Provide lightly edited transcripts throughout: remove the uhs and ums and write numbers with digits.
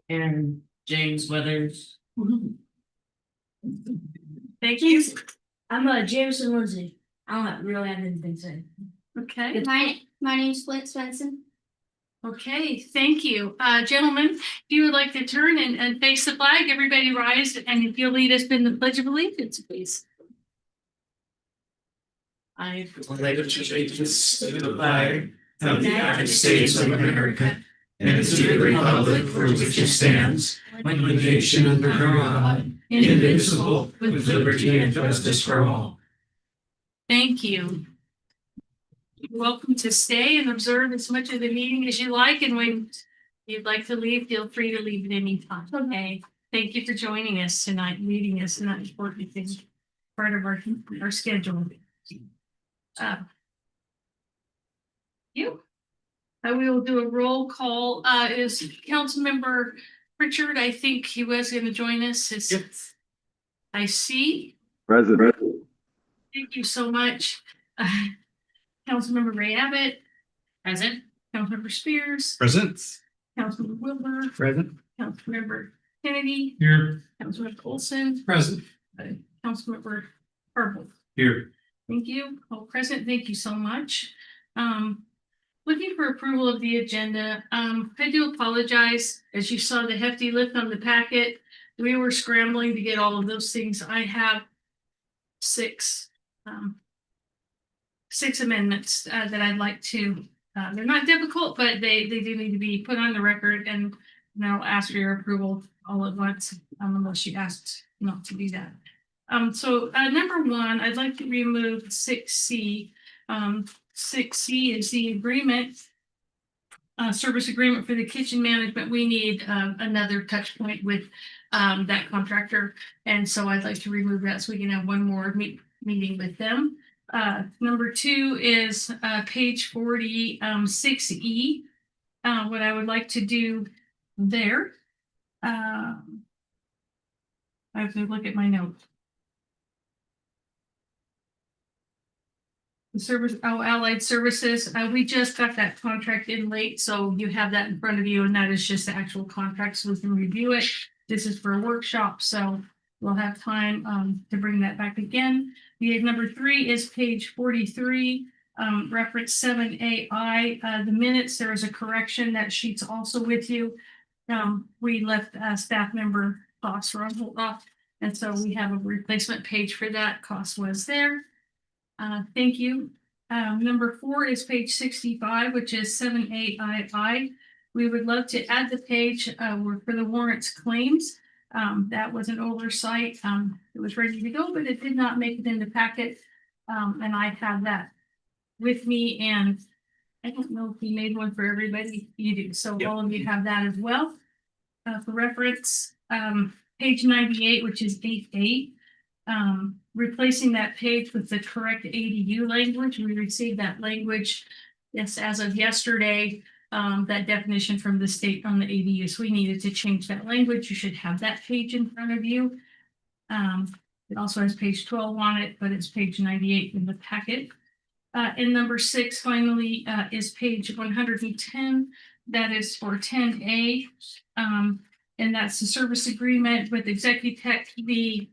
and James Weathers. Thank you. I'm Jameson Lindsay. I don't really have anything to say. Okay. My name's Flint Svensson. Okay, thank you. Gentlemen, if you would like to turn and face the flag, everybody rise, and if you'll lead us in the Pledge of Allegiance, please. I pledge allegiance to the flag of the United States of America and to the republic for which it stands, one nation under God, indivisible, with liberty and justice for all. Thank you. You're welcome to stay and observe as much of the meeting as you like, and when you'd like to leave, feel free to leave at any time. Okay. Thank you for joining us tonight, leading us in that important thing, part of our schedule. We will do a roll call. Is Councilmember Pritchard? I think he was going to join us. Yes. I see. Present. Thank you so much. Councilmember Ray Abbott. present. Councilmember Spears. Present. Councilmember Wilbur. Present. Councilmember Kennedy. Here. Councilmember Olson. Present. Councilmember Purple. Here. Thank you. All present. Thank you so much. Looking for approval of the agenda. I do apologize. As you saw the hefty lift on the packet, we were scrambling to get all of those things. I have six amendments that I'd like to, they're not difficult, but they do need to be put on the record, and I'll ask for your approval all at once, unless you asked not to do that. So number one, I'd like to remove 6C. 6C is the agreement, service agreement for the kitchen management. We need another touch point with that contractor, and so I'd like to remove that so we can have one more meeting with them. Number two is page 40, 6E. What I would like to do there, I have to look at my notes. The service, Allied Services, we just got that contract in late, so you have that in front of you, and that is just the actual contract, so we can review it. This is for a workshop, so we'll have time to bring that back again. The number three is page 43, reference 7AI. The minutes, there is a correction. That sheet's also with you. We left staff member costs off, and so we have a replacement page for that. Cost was there. Thank you. Number four is page 65, which is 7AI. We would love to add the page for the warrants claims. That was an oversight. It was ready to go, but it did not make it in the packet. And I have that with me, and I don't know if we made one for everybody. You do. So yep. All of you have that as well. For reference, page 98, which is 8.8. Replacing that page with the correct ADU language. We received that language, yes, as of yesterday, that definition from the state on the ADU. So we needed to change that language. You should have that page in front of you. It also has page 12 on it, but it's page 98 in the packet. And number 6, finally, is page 110. That is for 10A. And that's the service agreement with Executech. The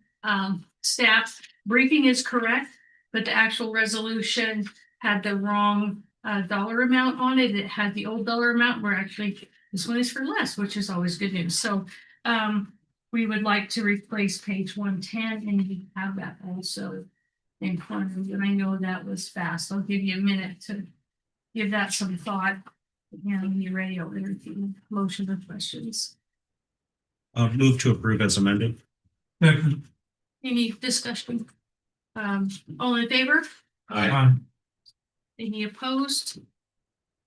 staff briefing is correct, but the actual resolution had the wrong dollar amount on it. It had the old dollar amount, where actually this one is for less, which is always good news. So we would like to replace page 110, and you have that also in front of you. And I know that was fast. I'll give you a minute to give that some thought. And when you're ready, I'll entertain motion or questions. Move to approve as amended. Any discussion? All in favor? Aye. Any opposed?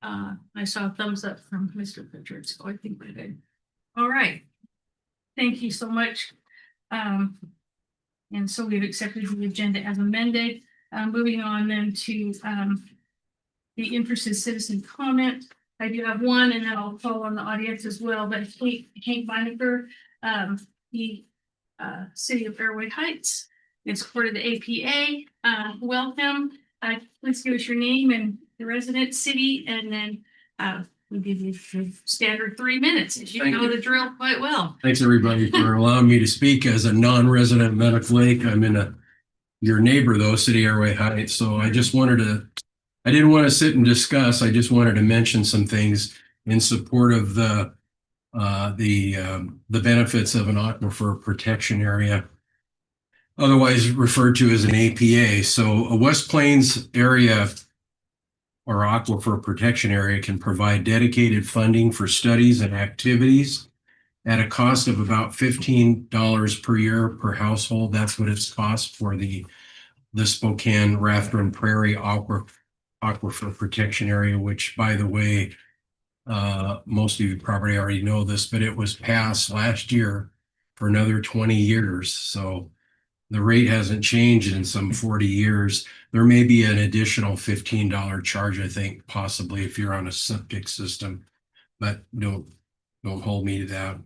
I saw a thumbs up from Mr. Pritchard, so I think we're good. All right. Thank you so much. And so we've accepted the agenda as amended. Moving on then to the interested citizen comment. I do have one, and then I'll call on the audience as well. But Hank Beinecker, the City of Fairway Heights, in support of the APA. Welcome. Please give us your name and the resident, city, and then we'll give you the standard 3 minutes, as you Thank know you. the drill quite well. Thanks, everybody, for allowing me to speak as a non-resident of Medic Lake. I'm your neighbor though, City Airway Heights. So I didn't want to sit and discuss. I just wanted to mention some things in support of the benefits of an aquifer protection area, otherwise referred to as an APA. So a West Plains area or aquifer protection area can provide dedicated funding for studies and activities at a cost of about $15 per year per household. That's what it's cost for the Spokane Rafter and Prairie Aquifer Protection Area, which, by the way, most of you probably already know this, but it was passed last year for another 20 years. So the rate hasn't changed in some 40 years. There may be an additional $15 charge, I think, possibly if you're on a septic system, but don't hold me to that.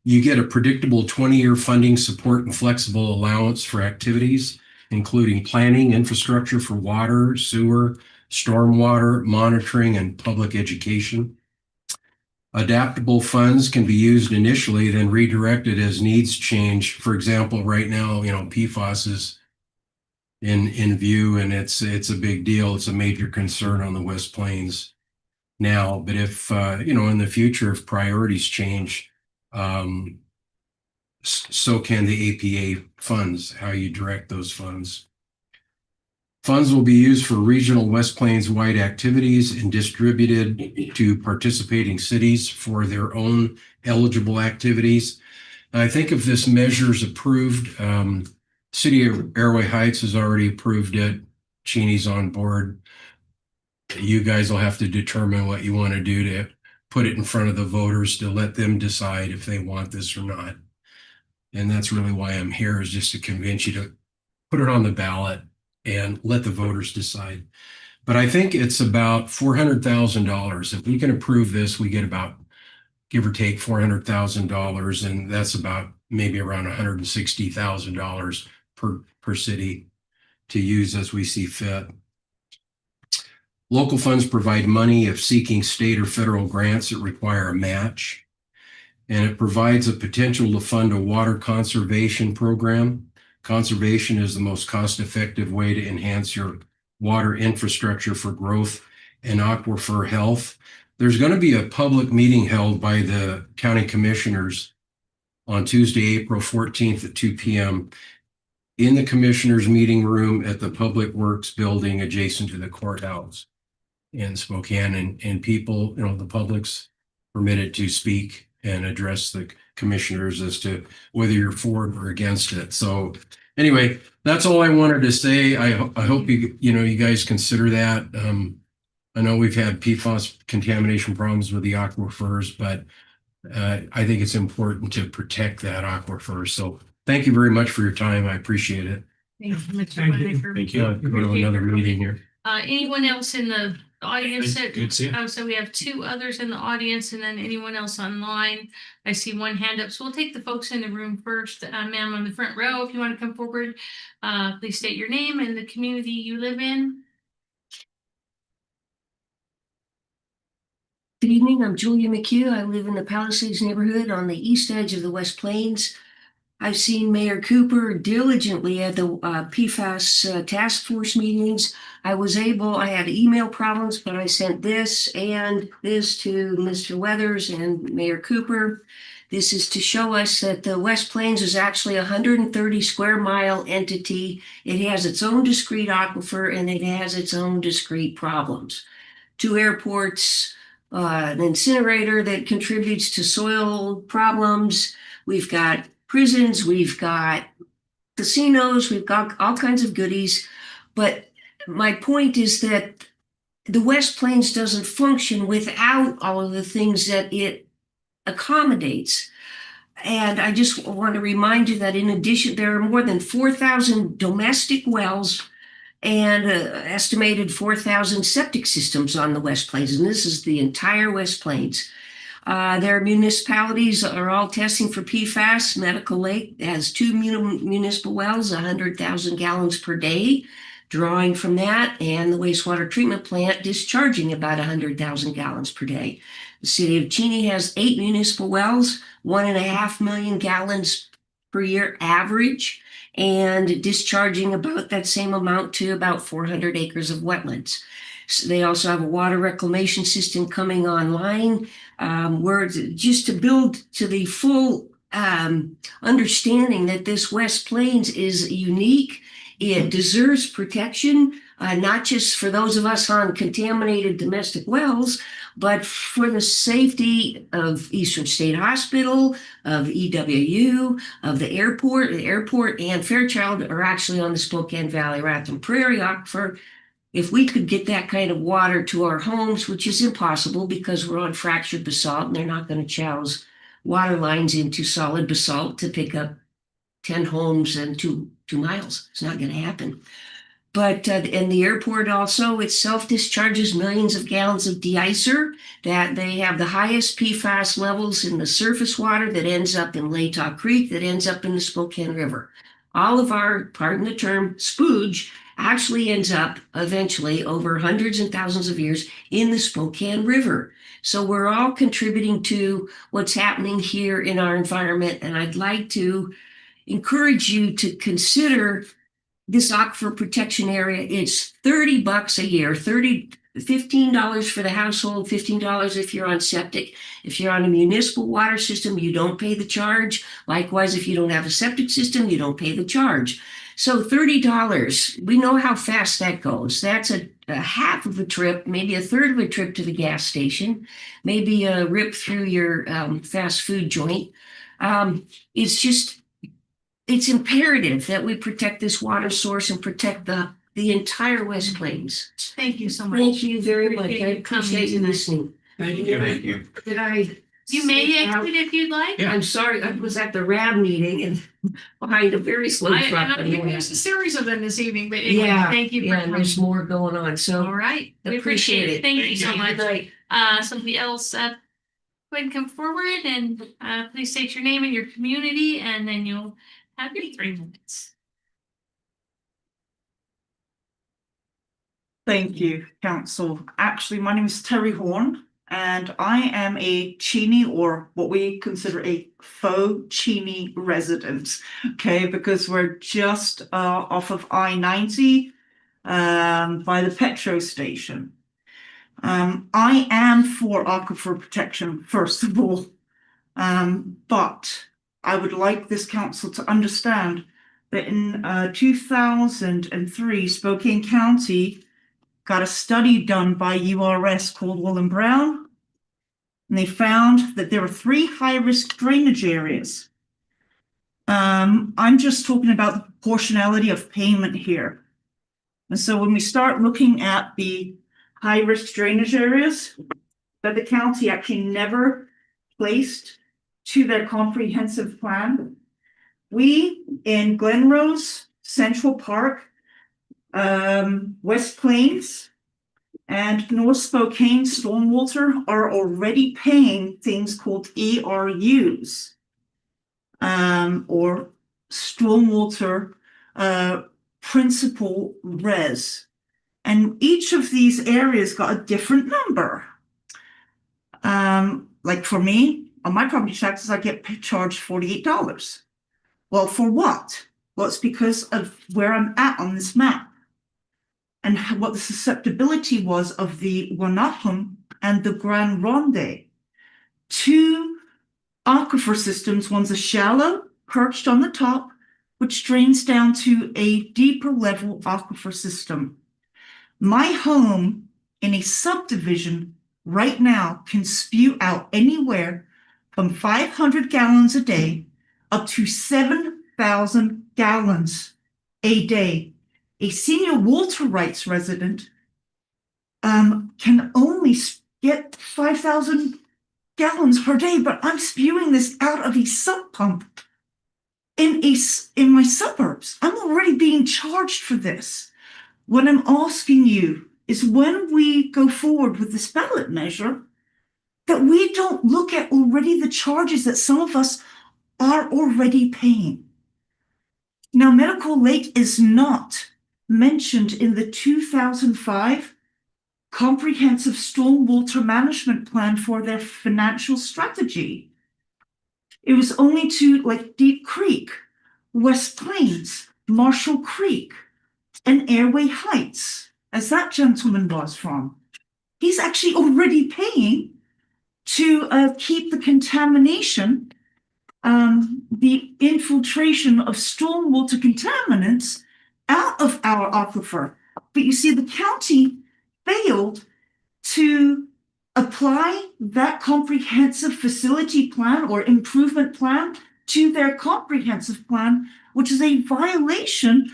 You get a predictable 20-year funding support and flexible allowance for activities, including planning, infrastructure for water, sewer, stormwater, monitoring, and public education. Adaptable funds can be used initially, then redirected as needs change. For example, right now, PFAS is in view, and it's a big deal. It's a major concern on the West Plains now. But if in the future, if priorities change, so can the APA funds, how you direct those funds. Funds will be used for regional West Plains-wide activities and distributed to participating cities for their own eligible activities. And I think if this measure is approved, City of Airway Heights has already approved it. Cheney's on board. You guys will have to determine what you want to do to put it in front of the voters to let them decide if they want this or not. And that's really why I'm here, is just to convince you to put it on the ballot and let the voters decide. But I think it's about $400,000. If we can approve this, we get about, give or take, $400,000, and that's about maybe around $160,000 per city to use as we see fit. Local funds provide money if seeking state or federal grants that require a match, and it provides a potential to fund a water conservation program. Conservation is the most cost-effective way to enhance your water infrastructure for growth and aquifer health. There's going to be a public meeting held by the county commissioners on Tuesday, April 14th at 2 p.m. in the commissioners' meeting room at the Public Works building adjacent to the courthouse in Spokane. And people, the public's permitted to speak and address the commissioners as to whether you're for or against it. So anyway, that's all I wanted to say. I hope you guys consider that. I know we've had PFAS contamination problems with the aquifers, but I think it's important to protect that aquifer. So thank you very much for your time. I appreciate it. Thank you, Mr. Thank you. Whitaker. Thank you. Go to another meeting here. Anyone else in the audience? Good to see you. So we have 2 others in the audience, and then anyone else online. I see 1 hand up, so we'll take the folks in the room first. Ma'am on the front row, if you want to come forward, please state your name and the community you live in. Good evening, I'm Julia McHugh. I live in the Palisades neighborhood on the east edge of the West Plains. I've seen Mayor Cooper diligently at the PFAS task force meetings. I had email problems, but I sent this and this to Mr. Weathers and Mayor Cooper. This is to show us that the West Plains is actually a 130 square mile entity. It has its own discrete aquifer and it has its own discrete problems. 2 airports, an incinerator that contributes to soil problems. We've got prisons, we've got casinos, we've got all kinds of goodies. But my point is that the West Plains doesn't function without all of the things that it accommodates. And I just want to remind you that in addition, there are more than 4,000 domestic wells and estimated 4,000 septic systems on the West Plains. And this is the entire West Plains. Their municipalities are all testing for PFAS. Medical Lake has 2 municipal wells, 100,000 gallons per day. drawing from that and the wastewater treatment plant discharging about 100,000 gallons per day. The city of Cheney has 8 municipal wells, 1.5 million gallons per year average, and discharging about that same amount to about 400 acres of wetlands. So they also have a water reclamation system coming online, where just to build to the full understanding that this West Plains is unique. It deserves protection, not just for those of us on contaminated domestic wells, but for the safety of Eastern State Hospital, of EWU, of the airport. The airport and Fairchild are actually on the Spokane Valley Rathdrum Prairie Aquifer. If we could get that kind of water to our homes, which is impossible because we're on fractured basalt and they're not going to chouse water lines into solid basalt to pick up 10 homes and 2 miles. It's not going to happen. But and the airport also itself discharges millions of gallons of de-icer, that they have the highest PFAS levels in the surface water that ends up in Latah Creek, that ends up in the Spokane River. All of our, pardon the term, spooge actually ends up eventually over hundreds and thousands of years in the Spokane River. So we're all contributing to what's happening here in our environment. And I'd like to encourage you to consider this aquifer protection area. It's $30 a year, $15 for the household, $15 if you're on septic. If you're on a municipal water system, you don't pay the charge. Likewise, if you don't have a septic system, you don't pay the charge. So $30, we know how fast that goes. That's a half of a trip, maybe a third of a trip to the gas station, maybe a rip through your fast food joint. It's imperative that we protect this water source and protect the entire West Plains. Thank you so much. Thank you very much. I Appreciate you coming appreciate you tonight. listening. Thank you. Did I? You may say how- exit if you'd like. Yeah. I'm sorry, I was at the RAB meeting and behind a very slow truck. There's a series of them this evening, but anyway, Yeah, thank you for yeah, and coming. there's more going on, All so right, we appreciate it. Thank you so Good much. night. Somebody else, go ahead and come forward and please state your name and your community, and then you'll have your 3 minutes. Thank you, Council. Actually, my name is Terry Horn, and I am a Cheney, or what we consider a faux Cheney resident. Okay, because we're just off of I-90 by the petrol station. I am for aquifer protection, first of all, but I would like this council to understand that in 2003, Spokane County got a study done by URS Caldwell and Brown, and they found that there are 3 high-risk drainage areas. I'm just talking about the proportionality of payment here. And so when we start looking at the high-risk drainage areas that the county actually never placed to their comprehensive plan, we in Glen Rose, Central Park, West Plains, and North Spokane Stormwater are already paying things called ERUs, or Stormwater Principal Res. And each of these areas got a different number. Like for me, on my property taxes, I get charged $48. Well, for what? Well, it's because of where I'm at on this map and what the susceptibility was of the Wanapum and the Grand Ronde. 2 aquifer systems. One's a shallow, perched on the top, which drains down to a deeper level aquifer system. My home in a subdivision right now can spew out anywhere from 500 gallons a day up to 7,000 gallons a day. A senior water rights resident can only get 5,000 gallons per day, but I'm spewing this out of a sump pump in my suburbs. I'm already being charged for this. What I'm asking you is, when we go forward with this ballot measure, that we don't look at already the charges that some of us are already paying. Now, Medical Lake is not mentioned in the 2005 Comprehensive Stormwater Management Plan for their financial strategy. It was only to like Deep Creek, West Plains, Marshall Creek, and Airway Heights, as that gentleman was from. He's actually already paying to keep the contamination, the infiltration of stormwater contaminants out of our aquifer. But you see, the county failed to apply that comprehensive facility plan or improvement plan to their comprehensive plan, which is a violation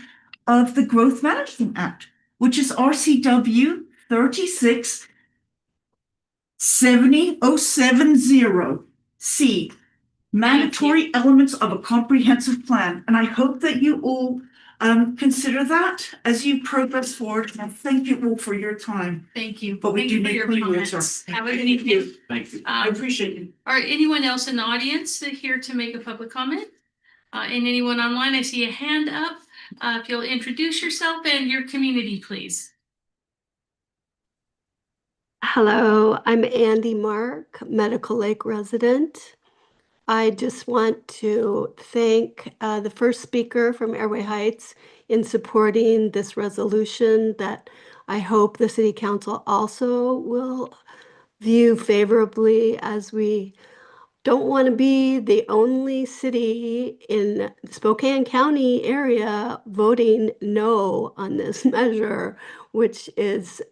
of the Growth Management Act, which is RCW 36-70070C, mandatory elements of a comprehensive plan. And I hope that you all consider that as you progress forward. And thank you all for your time. Thank you. But we Thank do you for need your clean water. comments. Have a good evening. Thank you. I appreciate you. Are anyone else in the audience here to make a public comment? And anyone online? I see a hand up. If you'll introduce yourself and your community, please. Hello, I'm Andy Mark, Medical Lake resident. I just want to thank the first speaker from Airway Heights in supporting this resolution that I hope the City Council also will view favorably, as we don't want to be the only city in Spokane County area voting no on this measure, which is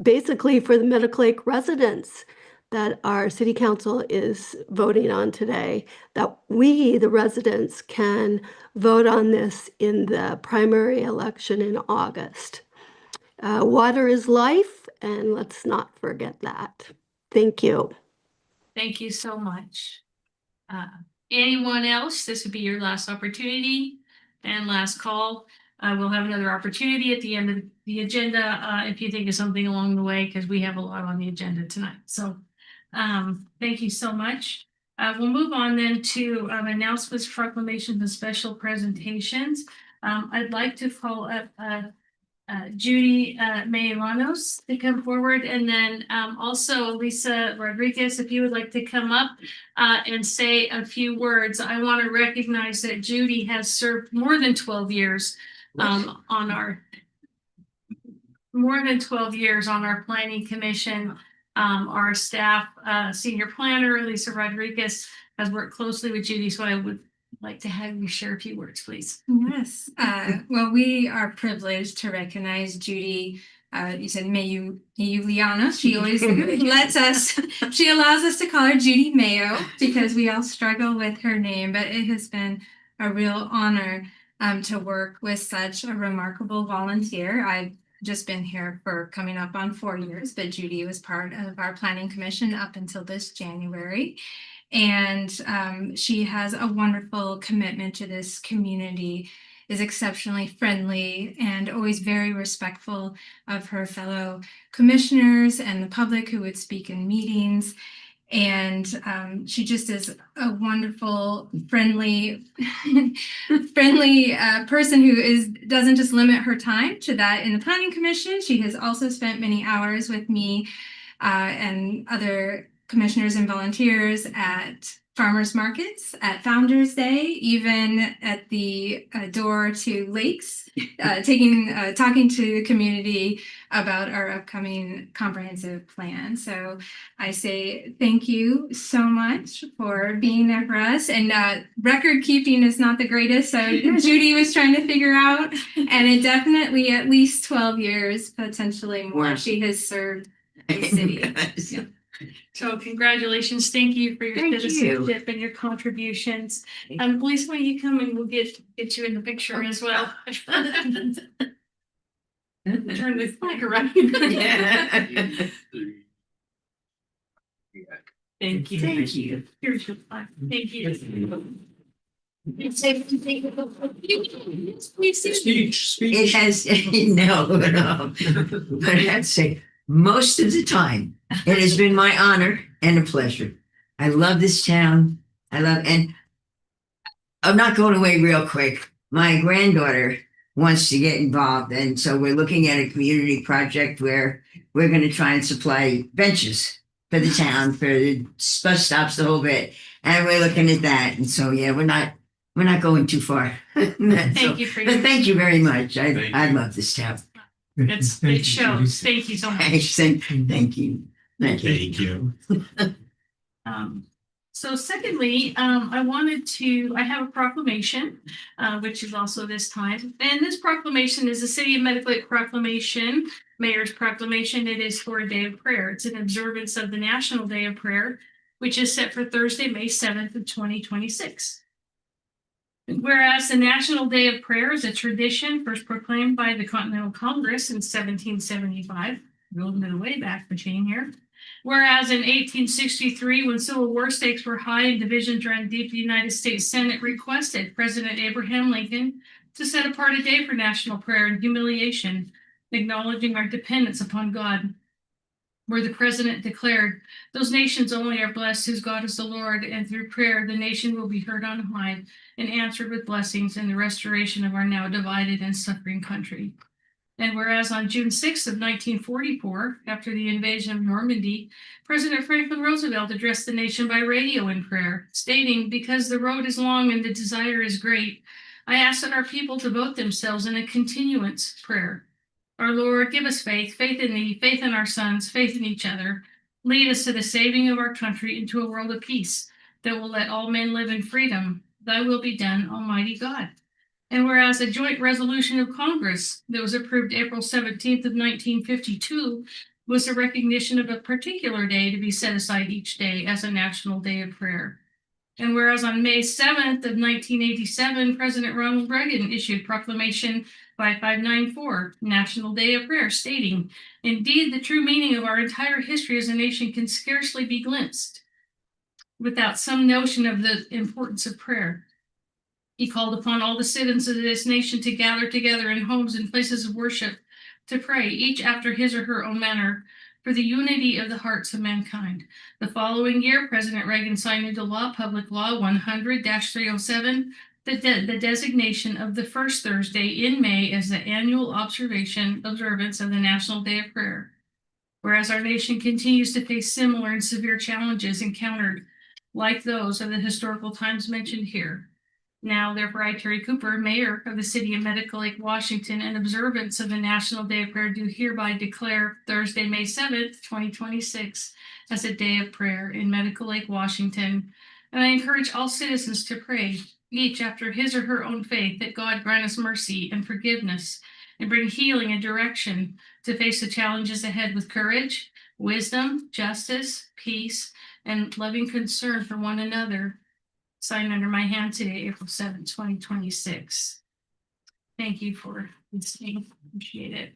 basically for the Medical Lake residents that our city council is voting on today, that we, the residents, can vote on this in the primary election in August. Water is life, and let's not forget that. Thank you. Thank you so much. Anyone else? This would be your last opportunity and last call. We'll have another opportunity at the end of the agenda if you think of something along the way, because we have a lot on the agenda tonight. So thank you so much. We'll move on then to announcements, proclamations, and special presentations. I'd like to call up Judy Maylanos to come forward, and then also Lisa Rodriguez, if you would like to come up and say a few words. I want to recognize that Judy has served more than 12 years on our planning commission. Our staff, senior planner Lisa Rodriguez, has worked closely with Judy, so I would like to have you share a few words, please. Yes. Well, we are privileged to recognize Judy. You said Liana. She always lets us, she allows us to call her Judy Mayo because we all struggle with her name, but it has been a real honor to work with such a remarkable volunteer. I've just been here for coming up on 4 years, but Judy was part of our planning commission up until this January. And she has a wonderful commitment to this community, is exceptionally friendly and always very respectful of her fellow commissioners and the public who would speak in meetings. And she just is a wonderful, friendly person who doesn't just limit her time to that in the planning commission. She has also spent many hours with me and other commissioners and volunteers at farmers markets, at Founders Day, even at the door to lakes, talking to the community about our upcoming comprehensive plan. So I say thank you so much for being there for us. And record keeping is not the greatest, so Judy was trying to figure out, and it definitely at least 12 years, potentially more. Wow. She has served the city. Yeah. So congratulations. Thank you for your Thank you. citizenship and your contributions. Lisa, when you come and we'll get you in the picture as well. Turn this mic around. Thank you. Thank you. Here's your plaque. Thank you. It has, no, but I have to say, most of the time, it has been my honor and a pleasure. I love this town. And I'm not going away real quick. My granddaughter wants to get involved. And so we're looking at a community project where we're going to try and supply benches for the town, for the bus stops, the whole bit. And we're looking at that. And so, yeah, we're not going too far. Thank you for But your, thank you very much. Thank I you. love this town. it shows. Thank you so much. Thanks, and thank you. Thank you. Thank you. So secondly, I have a proclamation, which is also this time. And this proclamation is the City of Medical Lake proclamation, Mayor's proclamation. It is for a day of prayer. It's an observance of the National Day of Prayer, which is set for Thursday, May 7th of 2026. Whereas the National Day of Prayer is a tradition first proclaimed by the Continental Congress in 1775, rolling it way back the chain here. Whereas in 1863, when Civil War stakes were high and divisions ran deep, the United States Senate requested President Abraham Lincoln to set apart a day for national prayer and humiliation, acknowledging our dependence upon God. Where the president declared, "Those nations only are blessed whose God is the Lord, and through prayer the nation will be heard on high and answered with blessings in the restoration of our now divided and suffering country." And whereas on June 6th of 1944, after the invasion of Normandy, President Franklin Roosevelt addressed the nation by radio in prayer, stating, "Because the road is long and the desire is great, I ask that our people devote themselves in a continuance prayer. Our Lord, give us faith, faith in thee, faith in our sons, faith in each other. Lead us to the saving of our country into a world of peace that will let all men live in freedom. Thy will be done, Almighty God." And whereas a joint resolution of Congress that was approved April 17th of 1952 was a recognition of a particular day to be set aside each day as a national day of prayer. And whereas on May 7th of 1987, President Ronald Reagan issued Proclamation 5594, National Day of Prayer, stating, "Indeed, the true meaning of our entire history as a nation can scarcely be glimpsed without some notion of the importance of prayer." He called upon all the citizens of this nation to gather together in homes and places of worship to pray, each after his or her own manner, for the unity of the hearts of mankind. The following year, President Reagan signed into law Public Law 100-307, the designation of the first Thursday in May as the annual observance of the National Day of Prayer. Whereas our nation continues to face similar and severe challenges encountered like those of the historical times mentioned here. Now, therefore, I, Terry Cooper, Mayor of the City of Medical Lake, Washington, in observance of the National Day of Prayer, do hereby declare Thursday, May 7th, 2026, as a day of prayer in Medical Lake, Washington. And I encourage all citizens to pray, each after his or her own faith, that God grant us mercy and forgiveness and bring healing and direction to face the challenges ahead with courage, wisdom, justice, peace, and loving concern for one another. Signed under my hand today, April 7th, 2026. Thank you for listening. Appreciate it.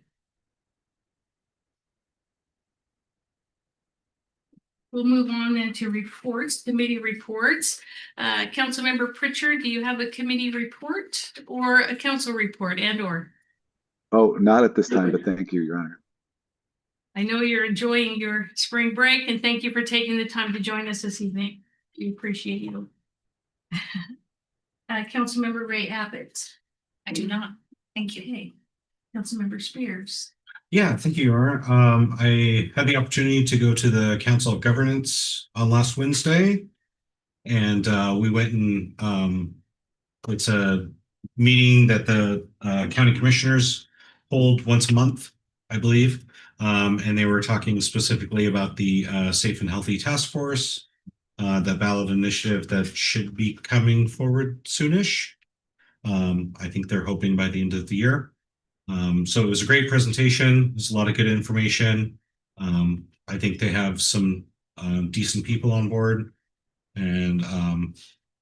We'll move on into reports, committee reports. Councilmember Pritchard, do you have a committee report or a council report and/or? Oh, not at this time, but thank you, Your Honor. I know you're enjoying your spring break, and thank you for taking the time to join us this evening. We appreciate you. Councilmember Ray Abbott. I do not. Thank you. Hey, Councilmember Spears. Yeah, thank you, Yara. I had the opportunity to go to the Council of Governance on last Wednesday, and we went and it's a meeting that the county commissioners hold once a month, I believe, and they were talking specifically about the Safe and Healthy Task Force, the ballot initiative that should be coming forward soonish. I think they're hoping by the end of the year. So it was a great presentation. There's a lot of good information. I think they have some decent people on board, and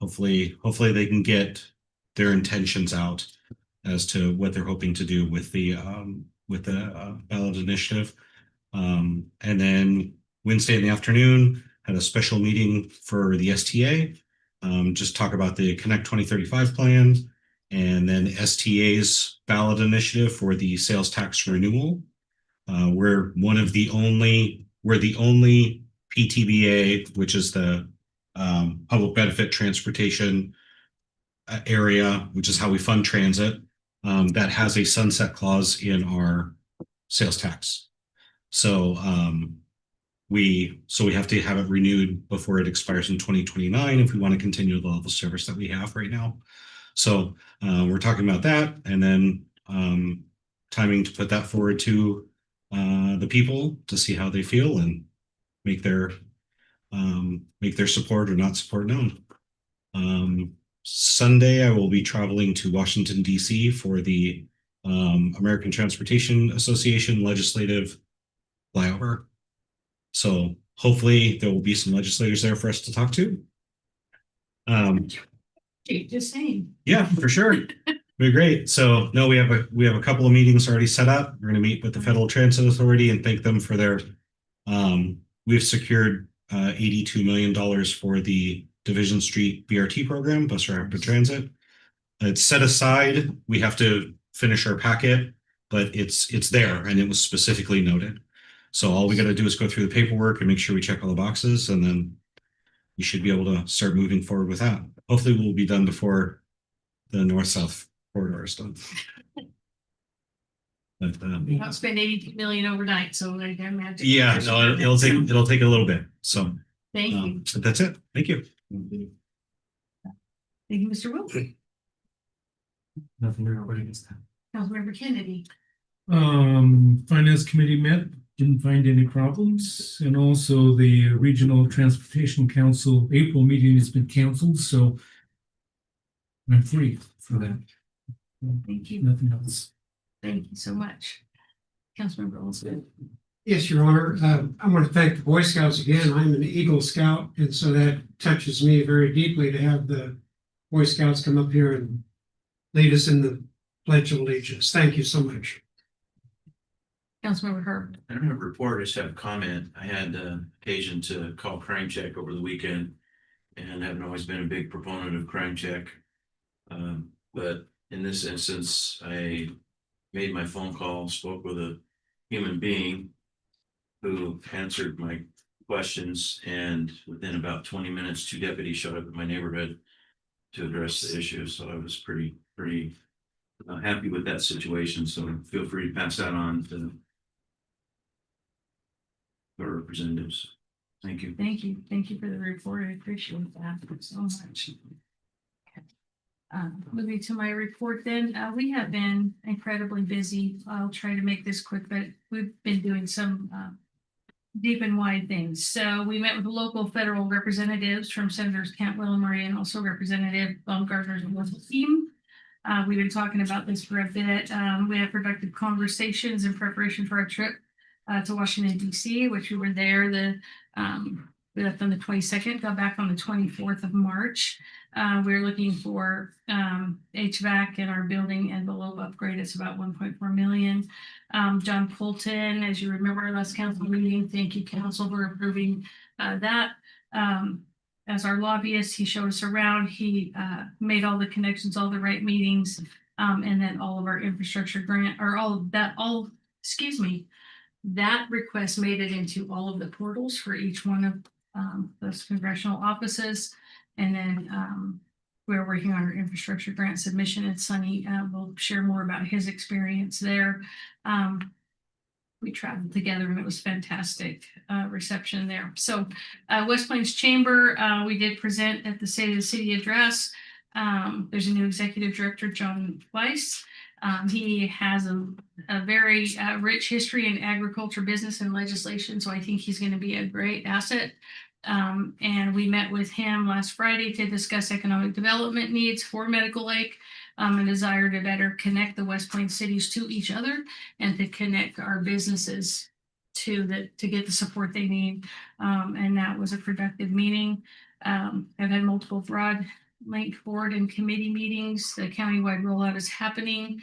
hopefully they can get their intentions out as to what they're hoping to do with the ballot initiative. And then Wednesday in the afternoon, had a special meeting for the STA, just talk about the Connect 2035 plan, and then STA's ballot initiative for the sales tax renewal. We're the only PTBA, which is the public benefit transportation area, which is how we fund transit, that has a sunset clause in our sales tax. So we have to have it renewed before it expires in 2029 if we want to continue the level of service that we have right now. So we're talking about that, and then timing to put that forward to the people to see how they feel and make their support or not support known. Sunday, I will be traveling to Washington, D.C. for the American Transportation Association legislative flyover. So hopefully there will be some legislators there for us to talk to. Just saying. Yeah, for sure. Be great. So no, we have a couple of meetings already set up. We're going to meet with the Federal Transit Authority and thank them for their. We've secured $82 million for the Division Street BRT program, Bus Rapid Transit. It's set aside. We have to finish our packet, but it's there and it was specifically noted. So all we got to do is go through the paperwork and make sure we check all the boxes, and then we should be able to start moving forward with that. Hopefully we'll be done before the north-south corridor is done. But, I'll spend 80 million overnight, so I can imagine. yeah, no, it'll take a little bit. So Thank you. but that's it. Thank you. Thank you, Mr. Wilkie. Nothing to report against that. Councilmember Kennedy. Finance Committee met, didn't find any problems, and also the Regional Transportation Council April meeting has been canceled, so I'm free for that. Thank you. Nothing else. Thank you so much. Councilmember Olson. Yes, Your Honor. I want to thank the Boy Scouts again. I'm an Eagle Scout, and so that touches me very deeply to have the Boy Scouts come up here and lead us in the Pledge of Allegiance. Thank you so much. Councilmember Herb. I don't have a report, I just have a comment. I had occasion to call Crime Check over the weekend and haven't always been a big proponent of Crime Check. But in this instance, I made my phone call, spoke with a human being who answered my questions, and within about 20 minutes, 2 deputies showed up at my neighborhood to address the issue. So I was pretty happy with that situation. So feel free to pass that on to our representatives. Thank you. Thank you. Thank you for the report. I appreciate that so much. Moving to my report then, we have been incredibly busy. I'll try to make this quick, but we've been doing some deep and wide things. So we met with the local federal representatives from Senators Cantwell and Murray, and also Representative Baumgartner's team. We've been talking about this for a bit. We had productive conversations in preparation for our trip to Washington, D.C., which we were there. We left on the 22nd, got back on the 24th of March. We're looking for HVAC in our building envelope upgrade. It's about 1.4 million. John Colton, as you remember our last council meeting, thank you, council, for approving that. As our lobbyist, he showed us around. He made all the connections, all the right meetings, and then all of our infrastructure grant, or that request made it into all of the portals for each one of those congressional offices. And then we're working on our infrastructure grant submission, and Sunny will share more about his experience there. We traveled together and it was fantastic reception there. So West Plains Chamber, we did present at the State of the City address. There's a new executive director, John Weiss. He has a very rich history in agriculture, business, and legislation, so I think he's going to be a great asset. And we met with him last Friday to discuss economic development needs for Medical Lake, a desire to better connect the West Plains cities to each other and to connect our businesses to get the support they need. And that was a productive meeting. I've had multiple broad linked board and committee meetings. The countywide rollout is happening.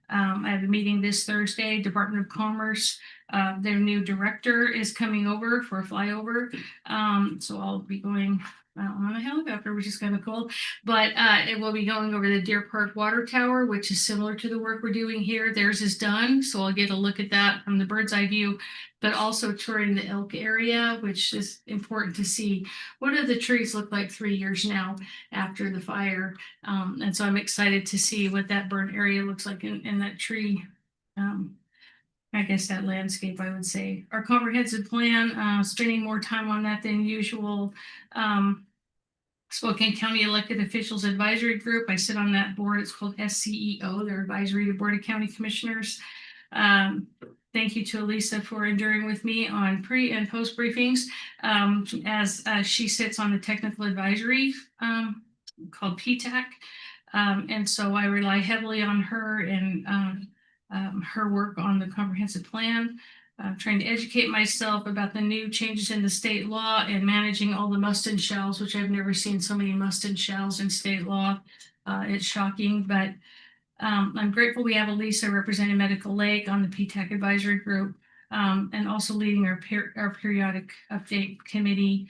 I have a meeting this Thursday, Department of Commerce. Their new director is coming over for a flyover. So I'll be going on a helicopter, which is kind of cool. But it will be going over the Deer Park Water Tower, which is similar to the work we're doing here. Theirs is done, so I'll get a look at that from the bird's eye view, but also touring the Elk area, which is important to see. What do the trees look like 3 years now after the fire? And so I'm excited to see what that burn area looks like in that tree. I guess that landscape, I would say. Our comprehensive plan, spending more time on that than usual. Spokane County Elected Officials Advisory Group. I sit on that board. It's called SCEO, their Advisory to Board of County Commissioners. Thank you to Elisa for enduring with me on pre and post briefings, as she sits on the technical advisory called PTAC. And so I rely heavily on her and her work on the comprehensive plan. Trying to educate myself about the new changes in the state law and managing all the must-and shells, which I've never seen so many must-and shells in state law. It's shocking, but I'm grateful we have Elisa representing Medical Lake on the PTAC advisory group, and also leading our periodic update committee.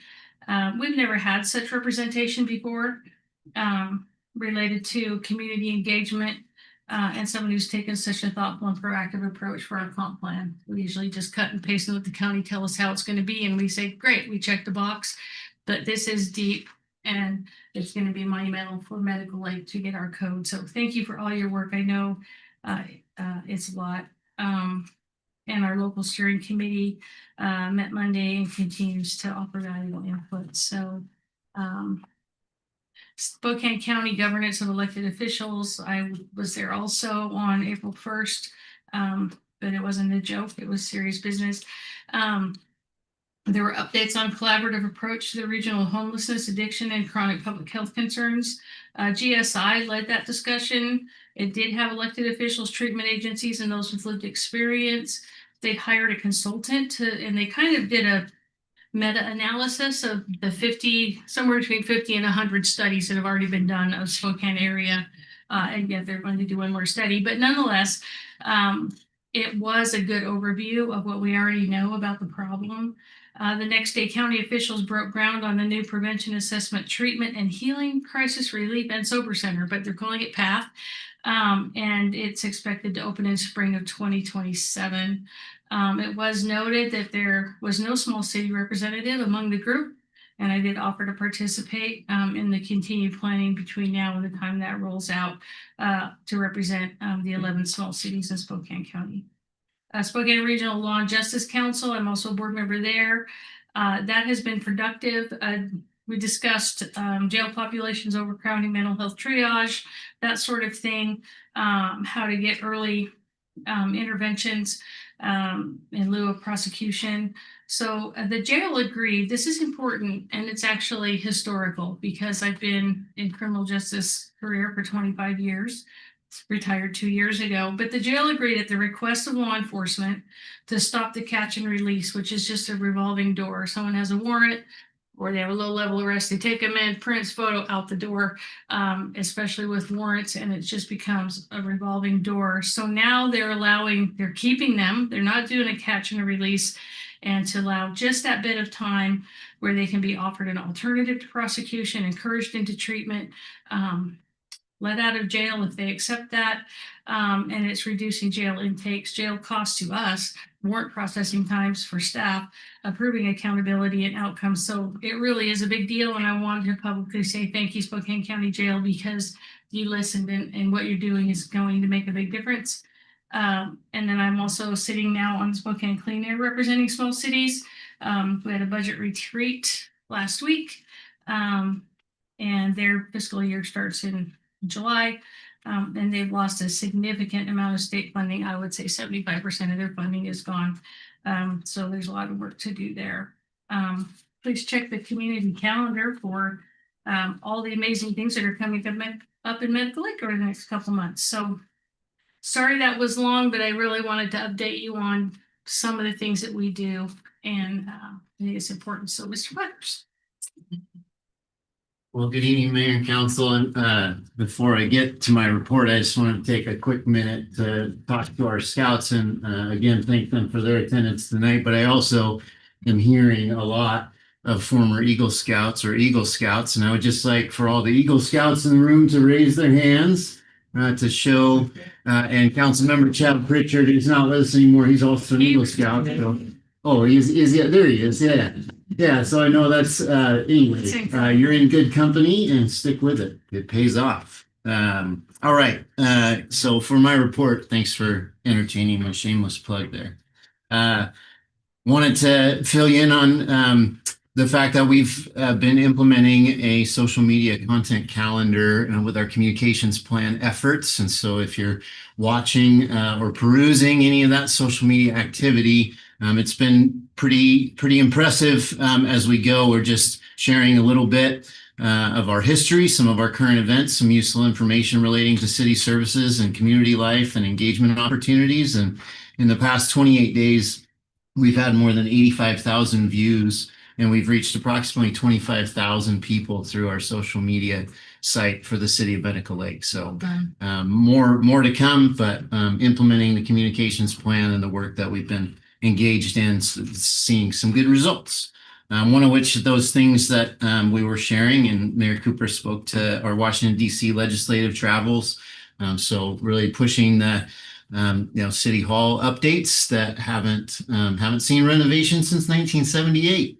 We've never had such representation before, related to community engagement. And someone who's taken such a thoughtful and proactive approach for our comp plan. We usually just cut and paste and let the county tell us how it's going to be, and we say, great, we check the box. But this is deep, and it's going to be monumental for Medical Lake to get our code. So thank you for all your work. I know it's a lot. And our local steering committee met Monday and continues to offer valuable input. So Spokane County Governance of Elected Officials. I was there also on April 1st, but it wasn't a joke. It was serious business. There were updates on collaborative approach to the regional homelessness, addiction, and chronic public health concerns. GSI led that discussion. It did have elected officials, treatment agencies, and those with lived experience. They hired a consultant and they kind of did a meta-analysis of the somewhere between 50 and 100 studies that have already been done of Spokane area. And yet they're going to do one more study, but nonetheless, it was a good overview of what we already know about the problem. The next day, county officials broke ground on the new prevention, assessment, treatment, and healing crisis relief and sober center, but they're calling it PATH. And it's expected to open in spring of 2027. It was noted that there was no small city representative among the group, and I did offer to participate in the continued planning between now and the time that rolls out to represent the 11 small cities in Spokane County. Spokane Regional Law and Justice Council, I'm also a board member there. That has been productive. We discussed jail populations, overcrowding, mental health triage, that sort of thing, how to get early interventions in lieu of prosecution. So the jail agreed. This is important, and it's actually historical because I've been in criminal justice career for 25 years. Retired 2 years ago, but the jail agreed at the request of law enforcement to stop the catch and release, which is just a revolving door. Someone has a warrant or they have a low-level arrest, they take them in, prints, photo, out the door, especially with warrants, and it just becomes a revolving door. So now they're keeping them, they're not doing a catch and a release, and to allow just that bit of time where they can be offered an alternative to prosecution, encouraged into treatment, let out of jail if they accept that, and it's reducing jail intakes, jail costs to us, warrant processing times for staff, improving accountability and outcomes. So it really is a big deal, and I wanted to publicly say thank you, Spokane County Jail, because you listened and what you're doing is going to make a big difference. And then I'm also sitting now on Spokane Clean Air representing small cities. We had a budget retreat last week, and their fiscal year starts in July, and they've lost a significant amount of state funding. I would say 75% of their funding is gone. So there's a lot of work to do there. Please check the community calendar for all the amazing things that are coming up in Medical Lake over the next couple months. So sorry that was long, but I really wanted to update you on some of the things that we do, and I think it's important. So Mr. Weathers. Well, good evening, Mayor and Council. And before I get to my report, I just want to take a quick minute to talk to our scouts and again, thank them for their attendance tonight. But I also am hearing a lot of former Eagle Scouts or Eagle Scouts. And I would just like for all the Eagle Scouts in the room to raise their hands to show, and Councilmember Chad Pritchard is not with us anymore. He's also an Eagle Scout. So, oh, yeah, there he is. Yeah. Yeah, so I know that's anyway, you're in good company and stick with it. It pays off. All right. So for my report, thanks for entertaining my shameless plug there. Wanted to fill you in on the fact that we've been implementing a social media content calendar with our communications plan efforts. And so if you're watching or perusing any of that social media activity, it's been pretty impressive as we go. We're just sharing a little bit of our history, some of our current events, some useful information relating to city services and community life and engagement opportunities. And in the past 28 days, we've had more than 85,000 views, and we've reached approximately 25,000 people through our social media site for the city of Medical Lake. So more to come, but implementing the communications plan and the work that we've been engaged in, seeing some good results. One of which those things that we were sharing, and Mayor Cooper spoke to our Washington, D.C. legislative travels. So really pushing the City Hall updates that haven't seen renovation since 1978.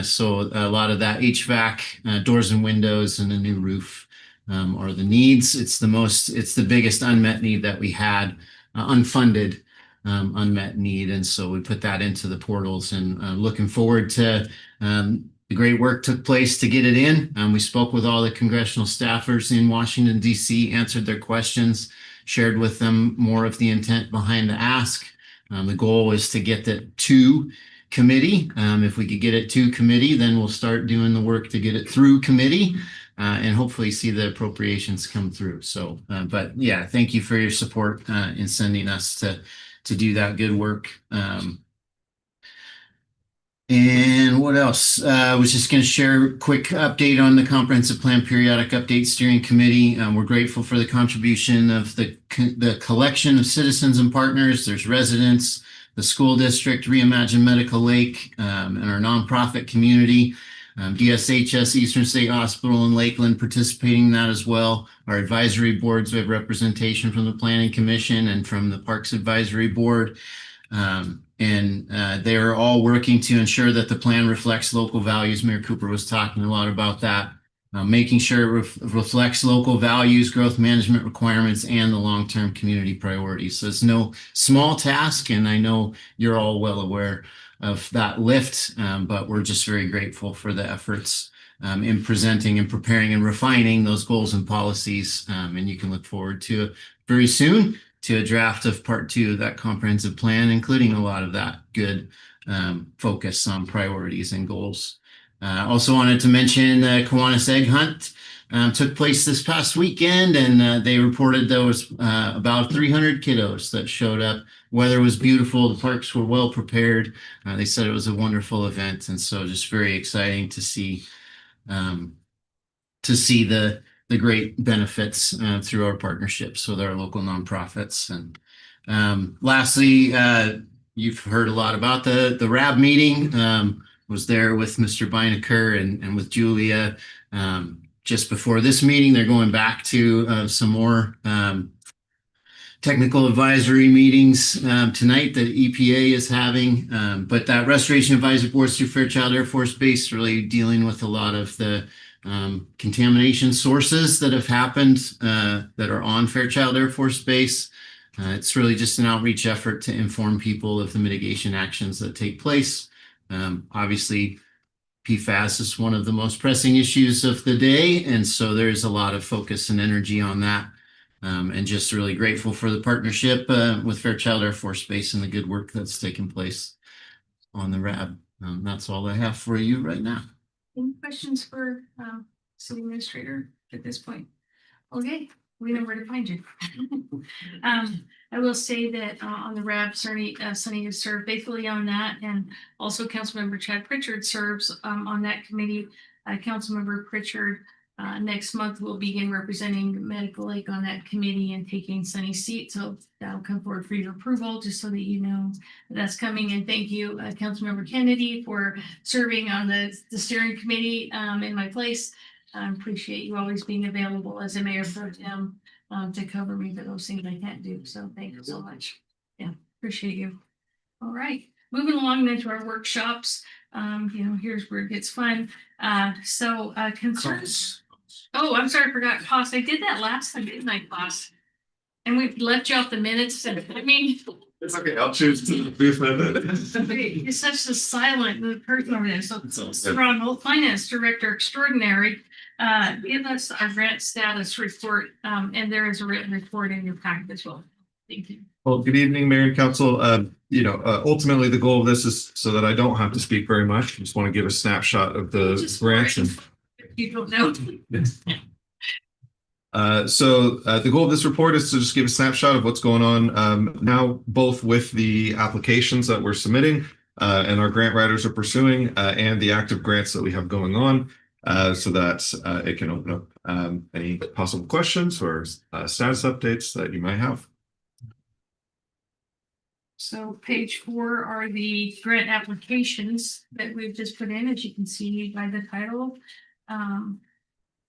So a lot of that HVAC, doors and windows, and a new roof are the needs. It's the biggest unmet need that we had, unfunded unmet need. And so we put that into the portals, and looking forward to the great work took place to get it in. We spoke with all the congressional staffers in Washington, D.C., answered their questions, shared with them more of the intent behind the ask. The goal is to get that to committee. If we could get it to committee, then we'll start doing the work to get it through committee and hopefully see the appropriations come through. So, but yeah, thank you for your support in sending us to do that good work. And what else? I was just going to share a quick update on the Comprehensive Plan Periodic Update Steering Committee. We're grateful for the contribution of the collection of citizens and partners. There's residents, the school district, Reimagine Medical Lake, and our nonprofit community. DSHS, Eastern State Hospital in Lakeland, participating in that as well. Our advisory boards, we have representation from the Planning Commission and from the Parks Advisory Board. And they're all working to ensure that the plan reflects local values. Mayor Cooper was talking a lot about that, making sure it reflects local values, growth management requirements, and the long-term community priorities. So it's no small task, and I know you're all well aware of that lift, but we're just very grateful for the efforts in presenting and preparing and refining those goals and policies. And you can look forward to very soon to a draft of part 2 of that comprehensive plan, including a lot of that good focus on priorities and goals. Also wanted to mention the Kiwanis Egg Hunt took place this past weekend, and they reported there was about 300 kiddos that showed up. Weather was beautiful. The parks were well prepared. They said it was a wonderful event, and so just very exciting to see the great benefits through our partnerships with our local nonprofits. And lastly, you've heard a lot about the RAB meeting. Was there with Mr. Beinecker and with Julia just before this meeting. They're going back to some more technical advisory meetings tonight that EPA is having. But that Restoration Advisory Board through Fairchild Air Force Base really dealing with a lot of the contamination sources that have happened that are on Fairchild Air Force Base. It's really just an outreach effort to inform people of the mitigation actions that take place. Obviously, PFAS is one of the most pressing issues of the day, and so there's a lot of focus and energy on that. And just really grateful for the partnership with Fairchild Air Force Base and the good work that's taken place on the RAB. That's all I have for you right now. Any questions for city administrator at this point? Okay, we know where to find you. I will say that on the RAB, Sunny has served faithfully on that, and also Councilmember Chad Pritchard serves on that committee. Councilmember Pritchard Next month, we'll begin representing Medical Lake on that committee and taking Sunny's seat. So that'll come forward for your approval, just so that you know that's coming. And thank you, Councilmember Kennedy, for serving on the steering committee in my place. I appreciate you always being available as a mayor pro tem to cover me for those things I can't do. So thank you so much. Yeah, appreciate you. All right, moving along then to our workshops. Here's where it gets fun. Concerns. Oh, I'm sorry, I forgot cost. I did that last time, didn't I, cost? And we left you off the minutes. And I mean, It's okay, I'll choose to be offended. you're such a silent person over there. So Ronald, Finance Director Extraordinary, give us our grant status report. And there is a written report in your packet as well. Thank you. Well, good evening, Mayor and Council. Ultimately, the goal of this is so that I don't have to speak very much. I just want to give a snapshot of the grants. You don't know. The goal of this report is to just give a snapshot of what's going on now, both with the applications that we're submitting and our grant writers are pursuing, and the active grants that we have going on, so that it can open up any possible questions or status updates that you might have. So page 4 are the grant applications that we've just put in, as you can see by the title. I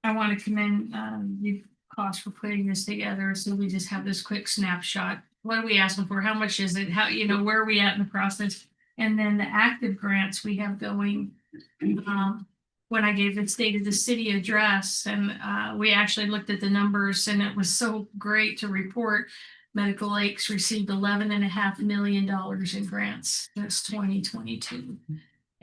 want to commend you, Cost, for putting this together. So we just have this quick snapshot. What are we asking for? How much is it? How, where are we at in the process? And then the active grants we have going. When I gave the state of the city address, and we actually looked at the numbers, and it was so great to report. Medical Lakes received $11.5 million in grants since 2022.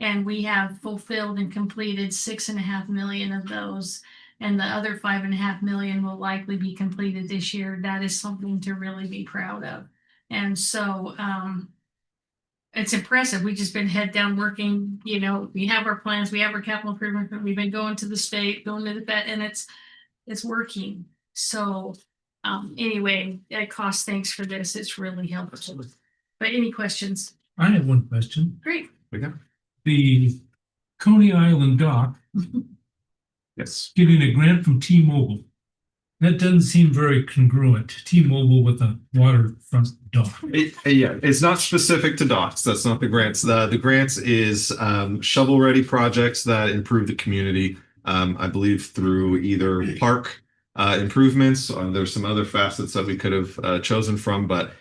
And we have fulfilled and completed 6.5 million of those. And the other 5.5 million will likely be completed this year. That is something to really be proud of. And so it's impressive. We've just been head down working, we have our plans, we have our capital improvement, we've been going to the state, going to the vet, and it's working. So anyway, Cost, thanks for this. It's really helpful. But any questions? I have one question. Great. The Coney Island dock. Yes. Getting a grant from T-Mobile. That doesn't seem very congruent. T-Mobile with a waterfront dock. It's not specific to docks. That's not the grants. The grants is shovel-ready projects that improve the community. I believe through either park improvements. There's some other facets that we could have chosen from, but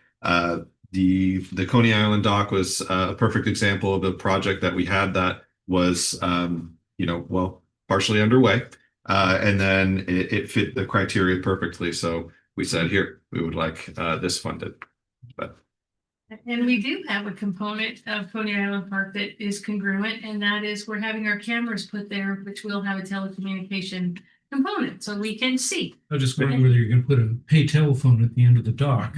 the Coney Island dock was a perfect example of a project that we had that was, partially underway. And then it fit the criteria perfectly. So we said, here, we would like this funded. But And we do have a component of Coney Island Park that is congruent, and that is we're having our cameras put there, which will have a telecommunication component, so we can see. I was just wondering whether you're going to put a pay telephone at the end of the dock.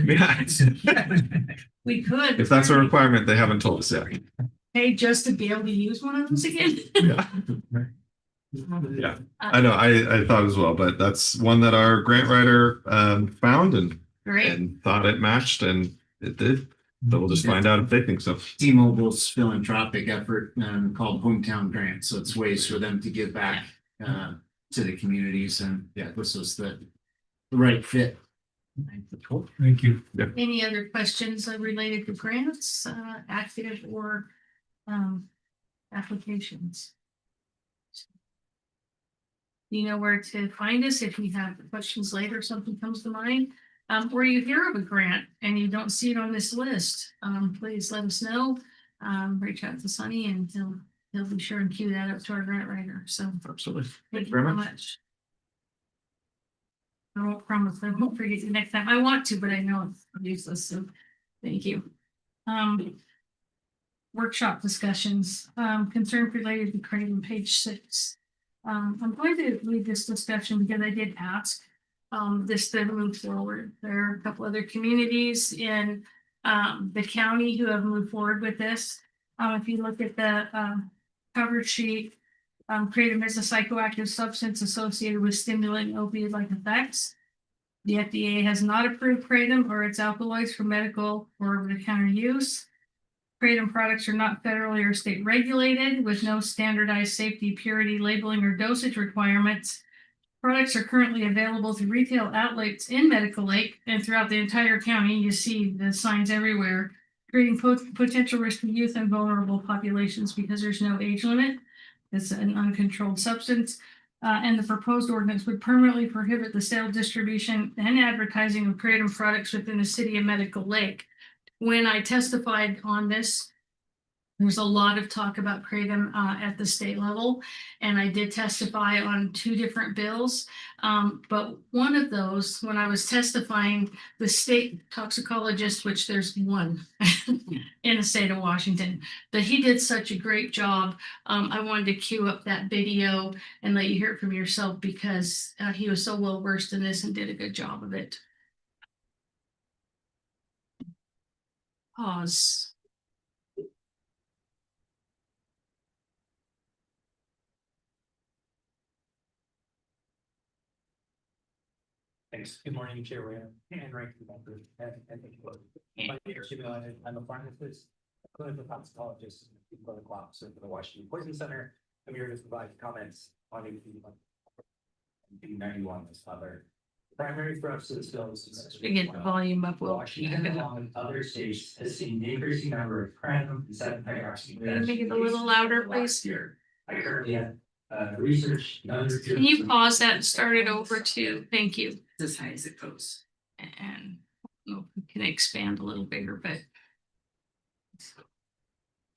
We could. If that's a requirement, they haven't told us yet. Pay just to be able to use one of those again. Yeah, I know. I thought as well, but that's one that our grant writer found and thought it matched, and it did. So we'll just find out if they think so. T-Mobile's philanthropic effort called Hometown Grant, so it's ways for them to give back to the communities, and this was the right fit. Thank you. Any other questions related to grants, active or applications? You know where to find us if you have questions later, something comes to mind, or you hear of a grant and you don't see it on this list. Please let us know. Reach out to Sunny, and he'll be sure and cue that up to our grant writer. So absolutely. Thank you very much. I won't promise I won't forget you next time. I want to, but I know it's useless. So thank you. Workshop discussions, concern related to Creighton, page 6. I'm going to leave this discussion because I did ask this to move forward. There are a couple other communities in the county who have moved forward with this. If you look at the cover sheet, Kratom is a psychoactive substance associated with stimulant opioid-like effects. The FDA has not approved Kratom or its alkaloids for medical or over-the-counter use. Kratom products are not federally or state regulated, with no standardized safety, purity, labeling, or dosage requirements. Products are currently available through retail outlets in Medical Lake and throughout the entire county. You see the signs everywhere, creating potential risk to youth and vulnerable populations because there's no age limit. It's an uncontrolled substance. And the proposed ordinance would permanently prohibit the sale, distribution, and advertising of kratom products within the city of Medical Lake. When I testified on this, there's a lot of talk about kratom at the state level, and I did testify on 2 different bills. But one of those, when I was testifying, the state toxicologist, which there's one in the state of Washington, that he did such a great job. I wanted to cue up that video and let you hear it from yourself because he was so well versed in this and did a good job of it. Pause. Thanks. Good morning, Chair Ware and Ranking Member. And thank you. My name is Jimmy Leonard. I'm a pharmacist, a clinical toxicologist, and clinical officer for the Washington Poison Center. I'm here to provide comments on B91, this other. The primary thrust of this bill is We get the volume up. Washington, along with other states, has seen an increasing number of kratom and 7-hydroxy. Make it a little louder, please. Year. I currently have research. Can you pause that and start it over too? Thank you. As high as it goes. And I don't know if we can expand a little bigger, but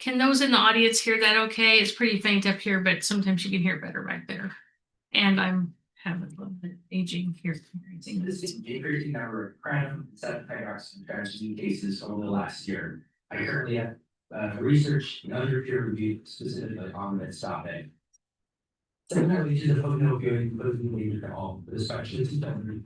can those in the audience hear that okay? It's pretty faint up here, but sometimes you can hear better back there. And I'm having a little bit aging here. This is an increasing number of kratom and 7-hydroxy cases over the last year. I currently have research and other peer review specifically on this topic. Similarly to the potent opioid and potent alcohol, but especially to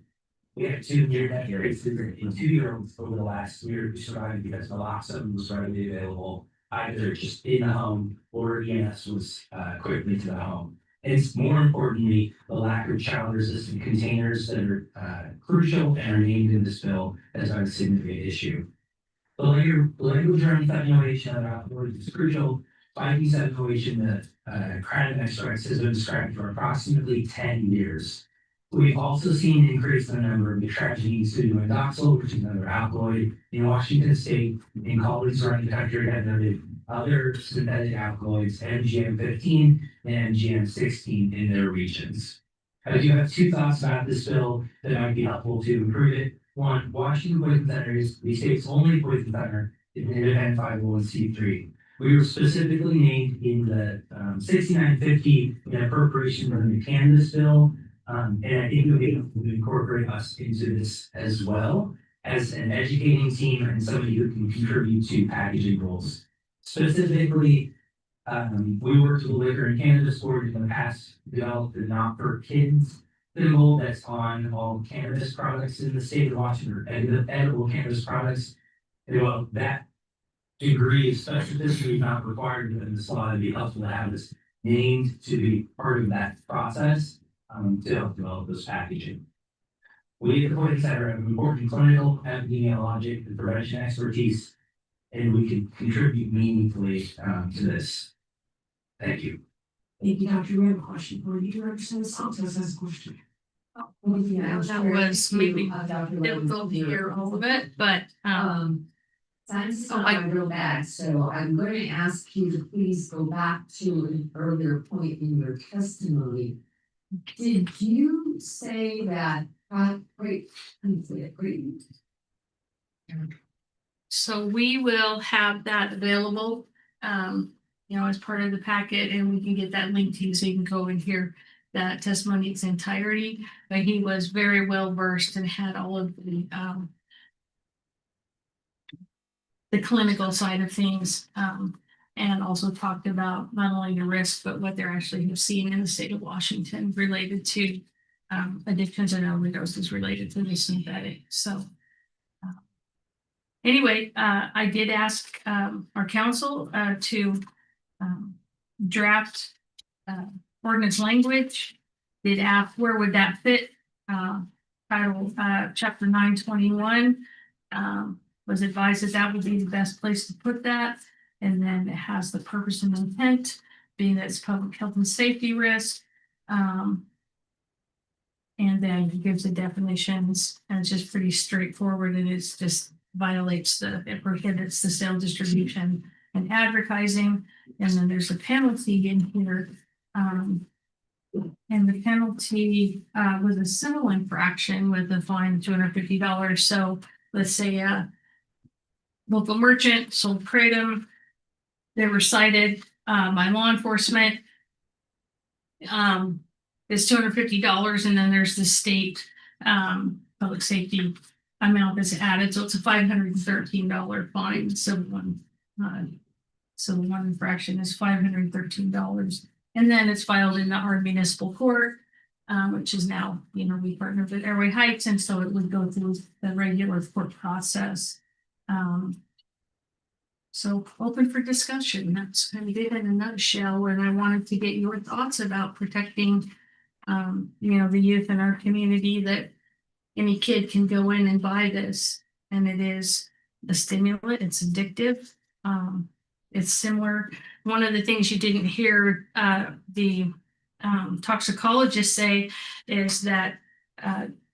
we have 2 near-death rates in 2-year-olds over the last year who survived because naloxone was readily available, either just in the home or EMS was quickly to the home. And it's more importantly, the lack of child-resistant containers that are crucial and are named in this bill has been a significant issue. The language around fentanyl and opioids is crucial. 5-7 that kratom extracts has been described for approximately 10 years. We've also seen an increase in the number of the tragedies due to indoxil, which is another alkaloid in Washington State, and colleagues around the country have noted other synthetic alkaloids, MGM-15 and MGM-16 in their regions. I do have 2 thoughts about this bill that might be helpful to improve it. One, Washington Poison Center is the state's only poison center in an independent 501c3. We were specifically named in the 6950 in appropriation for the cannabis bill. And I think we'll be able to incorporate us into this as well as an educating team and somebody who can contribute to packaging rules. Specifically, we worked with the Liquor and Cannabis Board in the past, developed the Not for Kids symbol that's on all cannabis products in the state of Washington, and the edible cannabis products. And well, that degree of specificity is not required within this law. It'd be helpful to have this named to be part of that process to help develop this packaging. We at the Poison Center have important clinical, epidemiologic, and prevention expertise, and we can contribute meaningfully to this. Thank you. Thank you, Dr. We have a question for you. Do you understand this question? That was maybe difficult to hear all of it, but Time's gone real bad, so I'm going to ask you to please go back to an earlier point in your testimony. Did you say that, so we will have that available, as part of the packet, and we can get that link to you so you can go and hear that testimony in its entirety. But he was very well versed and had all of the clinical side of things, and also talked about not only the risk, but what they're actually have seen in the state of Washington related to addictions and overdoses related to the synthetic. So anyway, I did ask our council to draft ordinance language. Did ask where would that fit? Title chapter 921. Was advised that that would be the best place to put that. And then it has the purpose and intent, being that it's public health and safety risk. And then he gives the definitions, and it's just pretty straightforward, and it's just it prohibits the sale, distribution, and advertising. And then there's a penalty in here. And the penalty was a civil infraction with a fine of $250. So let's say a local merchant sold kratom. They were cited by law enforcement. It's $250, and then there's the state public safety amount that's added, so it's a $513 fine. So one infraction is $513, and then it's filed in our municipal court, which is now, we partner with Airway Heights, and so it would go through the regular court process. So open for discussion. That's kind of it in a nutshell, and I wanted to get your thoughts about protecting the youth in our community, that any kid can go in and buy this, and it is a stimulant. It's addictive. It's similar. One of the things you didn't hear the toxicologist say is that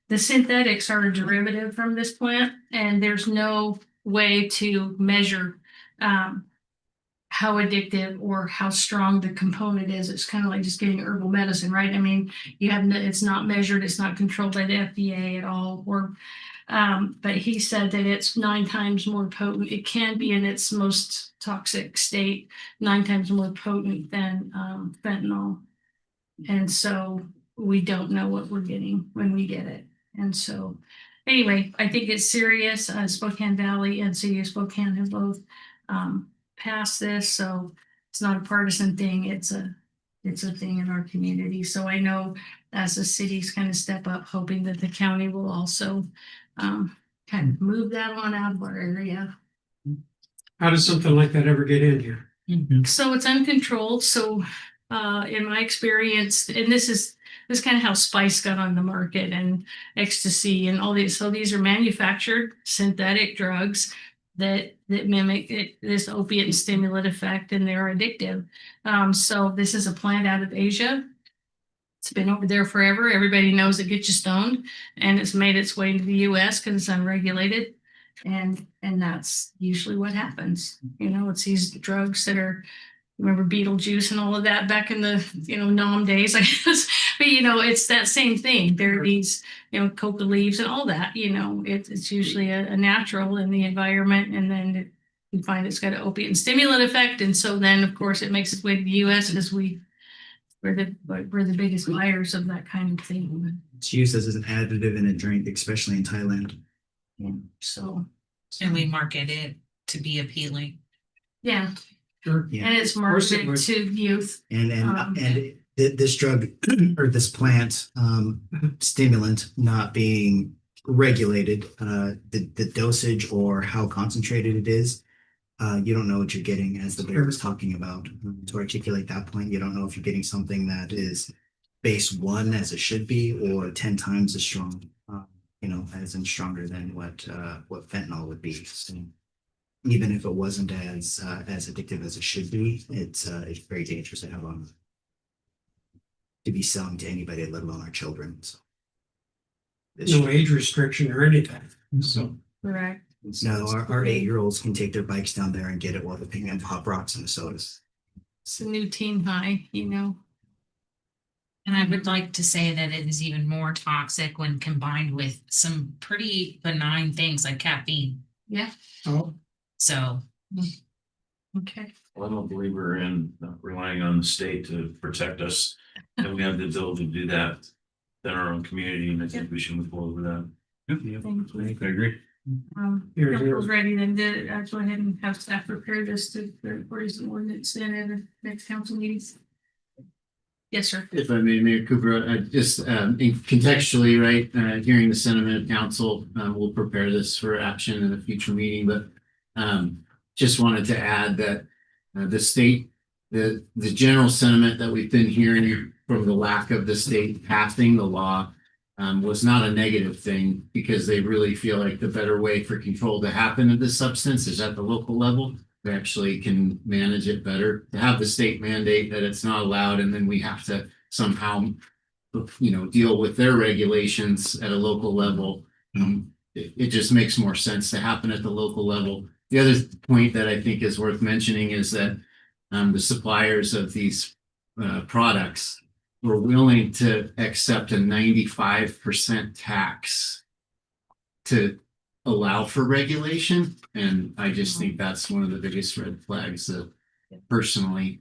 the synthetics are a derivative from this plant, and there's no way to measure how addictive or how strong the component is. It's kind of like just getting herbal medicine, right? I mean, it's not measured, it's not controlled by the FDA at all. But he said that it's 9 times more potent. It can be in its most toxic state, 9 times more potent than fentanyl. And so we don't know what we're getting when we get it. And so anyway, I think it's serious. Spokane Valley and City of Spokane have both passed this, so it's not a partisan thing. It's a thing in our community. So I know as the cities kind of step up, hoping that the county will also kind of move that on out of our area. How does something like that ever get in here? So it's uncontrolled. So in my experience, and this is kind of how spice got on the market, and ecstasy and all these. So these are manufactured synthetic drugs that mimic this opiate and stimulant effect, and they're addictive. So this is a plant out of Asia. It's been over there forever. Everybody knows it gets you stoned, and it's made its way into the US because it's unregulated. And that's usually what happens. It's these drugs that are, remember Beetlejuice and all of that back in the, Nom days, I guess. But, it's that same thing. There are these, coca leaves and all that, it's usually a natural in the environment. And then you find it's got an opiate and stimulant effect. And so then, of course, it makes its way to the US because we're the biggest buyers of that kind of thing. It's used as an additive in a drink, especially in Thailand. Yeah. So. And we market it to be appealing. Yeah. Sure. Yeah. And it's marketed to youth. And this drug or this plant stimulant not being regulated, the dosage or how concentrated it is, you don't know what you're getting, as the bear was talking about. To articulate that point, you don't know if you're getting something that is base 1 as it should be, or 10 times as strong, as in stronger than what fentanyl would be. So even if it wasn't as addictive as it should be, it's very dangerous to have on, to be selling to anybody, let alone our children. So No age restriction or anything. So correct. No, our 8-year-olds can take their bikes down there and get it while they're picking up Pop Rocks and the sodas. It's a new teen high, And I would like to say that it is even more toxic when combined with some pretty benign things like caffeine. Yeah. Oh. So. Okay. Well, I'm a believer in relying on the state to protect us, and we have the ability to do that in our own community, and I think we should move forward with that. Thank you. I agree. Council's ready then to go ahead and have staff prepare this to raise the ordinance in at the next council meetings. Yes, sir. If I may, Mayor Cooper, just contextually, right, hearing the sentiment of council, we'll prepare this for action in a future meeting, but just wanted to add that the state, the general sentiment that we've been hearing from the lack of the state passing the law was not a negative thing, because they really feel like the better way for control to happen of this substance is at the local level. We actually can manage it better. To have the state mandate that it's not allowed, and then we have to somehow deal with their regulations at a local level. It just makes more sense to happen at the local level. The other point that I think is worth mentioning is that the suppliers of these products were willing to accept a 95% tax to allow for regulation. And I just think that's one of the biggest red flags that personally,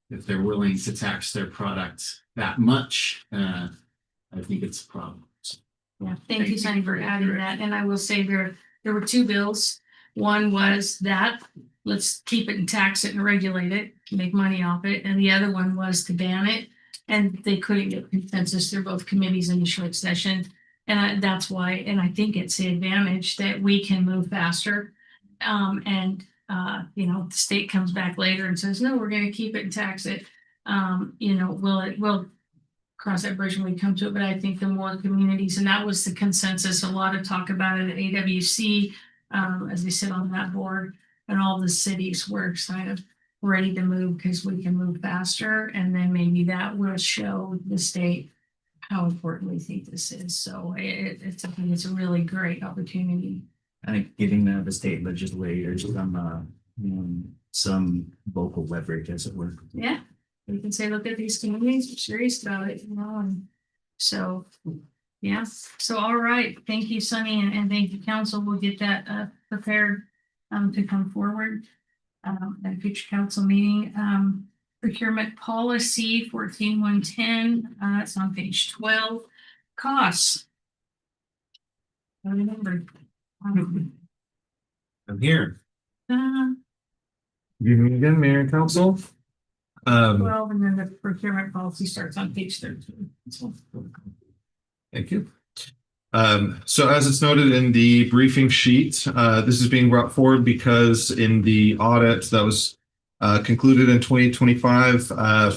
if they're willing to tax their products that much, I think it's a problem. So, Yeah, thank you, Sunny, for adding that. And I will say there were two bills. One was that, let's keep it and tax it and regulate it, make money off it. And the other one was to ban it. And they couldn't get consensus through both committees in the short session. And that's why, and I think it's the advantage that we can move faster. The state comes back later and says, no, we're going to keep it and tax it. We'll cross that bridge when we come to it. But I think the more communities, and that was the consensus, a lot of talk about it at AWC, as we sit on that board, and all the cities were kind of ready to move because we can move faster. And then maybe that will show the state how important we think this is. So I think it's a really great opportunity. I think giving the state legislators some vocal leverage, as it were. Yeah, we can say, look at these communities, we're serious about it, and so, yeah. So, all right, thank you, Sunny, and thank you, council. We'll get that prepared to come forward at a future council meeting. Procurement policy 14110, it's on page 12. Costs. I remembered. I'm here. Uh, Good evening again, Mayor and Council. 12, and then the procurement policy starts on page 13. So, Thank you. So as it's noted in the briefing sheet, this is being brought forward because in the audit that was concluded in 2025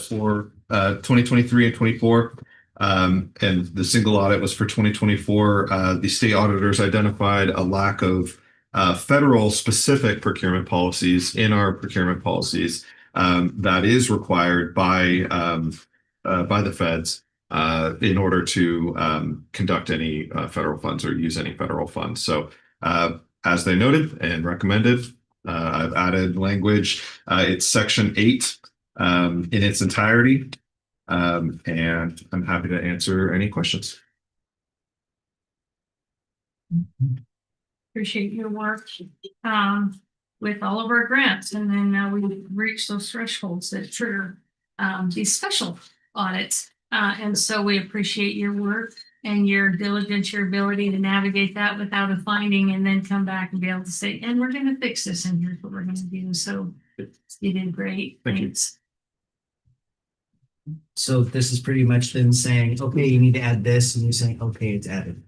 for 2023 and 24, and the single audit was for 2024, the state auditors identified a lack of federal specific procurement policies in our procurement policies that is required by the feds in order to conduct any federal funds or use any federal funds. So as they noted and recommended, I've added language. It's section 8 in its entirety. And I'm happy to answer any questions. appreciate your work with all of our grants. And then we reach those thresholds that trigger these special audits. And so we appreciate your work and your diligence, your ability to navigate that without a finding and then come back and be able to say, and we're going to fix this and here's what we're going to do. So you did great. Thanks. So this is pretty much them saying, okay, you need to add this, and you're saying, okay, it's added.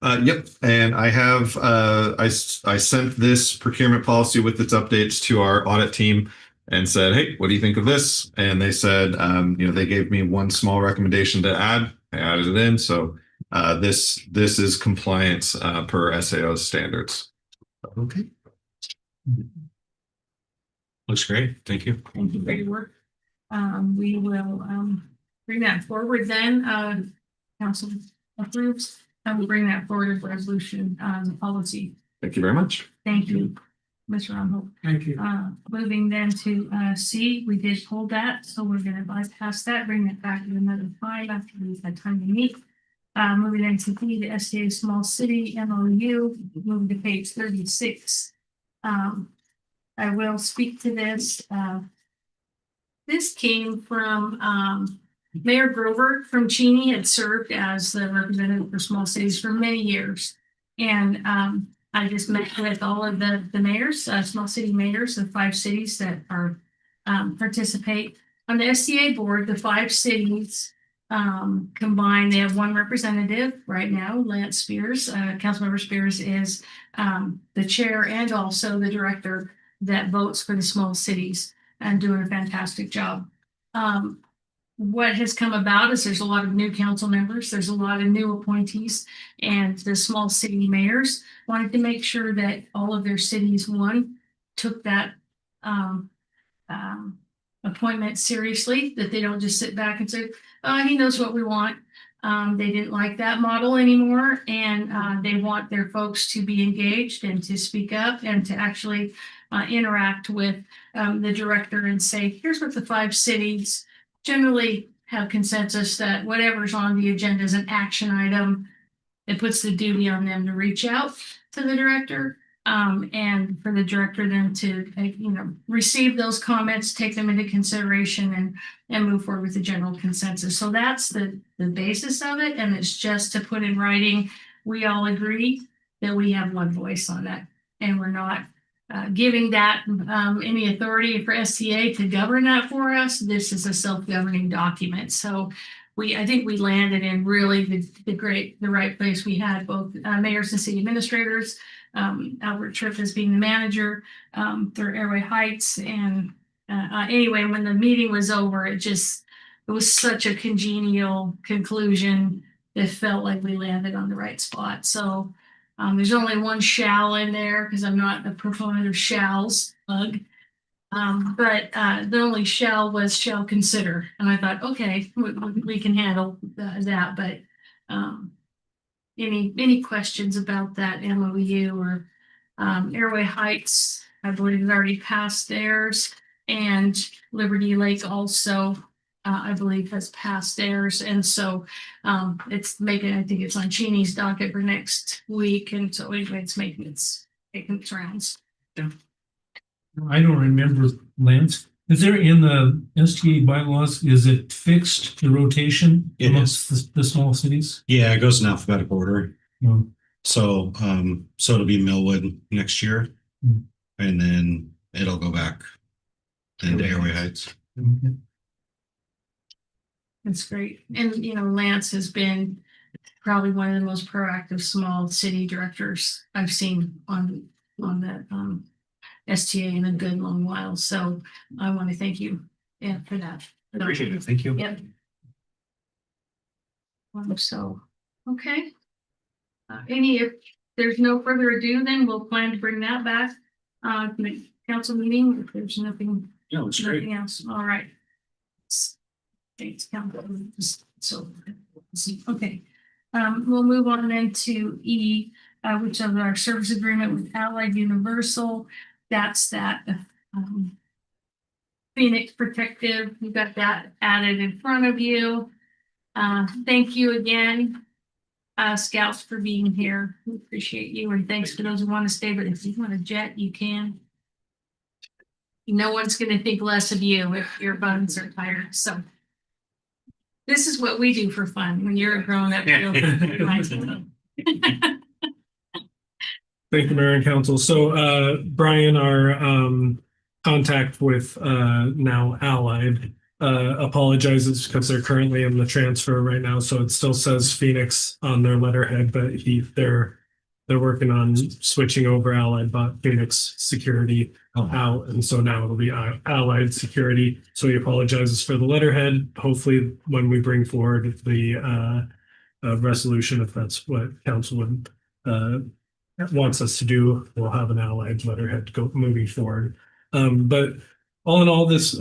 Yep, and I have I sent this procurement policy with its updates to our audit team and said, hey, what do you think of this? And they said, they gave me one small recommendation to add. I added it in, so this is compliance per SAO's standards. Okay. Looks great. Thank you. Thank you for your work. We will bring that forward then. Council approves. And we'll bring that forward as a resolution policy. Thank you very much. Thank you, Mr. Ronholt. Thank you. Moving then to C, we did hold that, so we're going to bypass that, bring that back in another time after we've had time to meet. Moving into D, the STA Small City MOU, moving to page 36. I will speak to this. This came from Mayor Grover from Cheney, had served as the representative for small cities for many years. And I just met with all of the mayors, small city mayors of 5 cities that are participate. On the STA board, the 5 cities combined, they have 1 representative right now, Lance Spears. Councilmember Spears is the chair and also the director that votes for the small cities and doing a fantastic job. What has come about is there's a lot of new council members, there's a lot of new appointees, and the small city mayors wanted to make sure that all of their cities, took that appointment seriously, that they don't just sit back and say, he knows what we want. They didn't like that model anymore, and they want their folks to be engaged and to speak up and to actually interact with the director and say, here's what the 5 cities generally have consensus that whatever's on the agenda is an action item. It puts the duty on them to reach out to the director, and for the director then to, receive those comments, take them into consideration, and move forward with the general consensus. So that's the basis of it. And it's just to put in writing, we all agree that we have one voice on that. And we're not giving that any authority for STA to govern that for us. This is a self-governing document. So I think we landed in really the right place. We had both mayors and city administrators, Albert Tripp as being the manager for Airway Heights. And anyway, when the meeting was over, it was such a congenial conclusion. It felt like we landed on the right spot. So there's only one shall in there because I'm not a proponent of shalls. But the only shall was shall consider. And I thought, okay, we can handle that. But any questions about that MOU or Airway Heights, I believe has already passed theirs, and Liberty Lake also, I believe, has passed theirs. And so I think it's on Cheney's docket for next week. And so anyway, it's making its rounds. Yeah. I don't remember, Lance. Is there in the STA bylaws, is it fixed, the rotation It amongst the small cities? Yeah, it goes in alphabetical order. Mm. So it'll be Millwood next year, Mm. and then it'll go back into Airway Heights. Okay. That's great. And, Lance has been probably one of the most proactive small city directors I've seen on that STA in a good long while. So I want to thank you for that. Appreciate it. Thank you. Yep. So, okay. If there's no further ado, then we'll plan to bring that back to the council meeting if there's nothing. No, it's great. Nothing else. All right. Thanks, council. So, okay. We'll move on then to E, which is our service agreement with Allied Universal. That's that Phoenix Protective. You've got that added in front of you. Thank you again, Scouts, for being here. We appreciate you, and thanks for those who want to stay. But if you want to jet, you can. No one's going to think less of you if your buns are tired. So this is what we do for fun when you're a grown up. Thank you, Mayor and Council. So Brian, our contact with now Allied, apologizes because they're currently in the transfer right now. So it still says Phoenix on their letterhead, but they're working on switching over. Allied bought Phoenix Security out, and so now it'll be Allied Security. So he apologizes for the letterhead. Hopefully, when we bring forward the resolution, if that's what council would wants us to do, we'll have an Allied letterhead moving forward. But all in all, this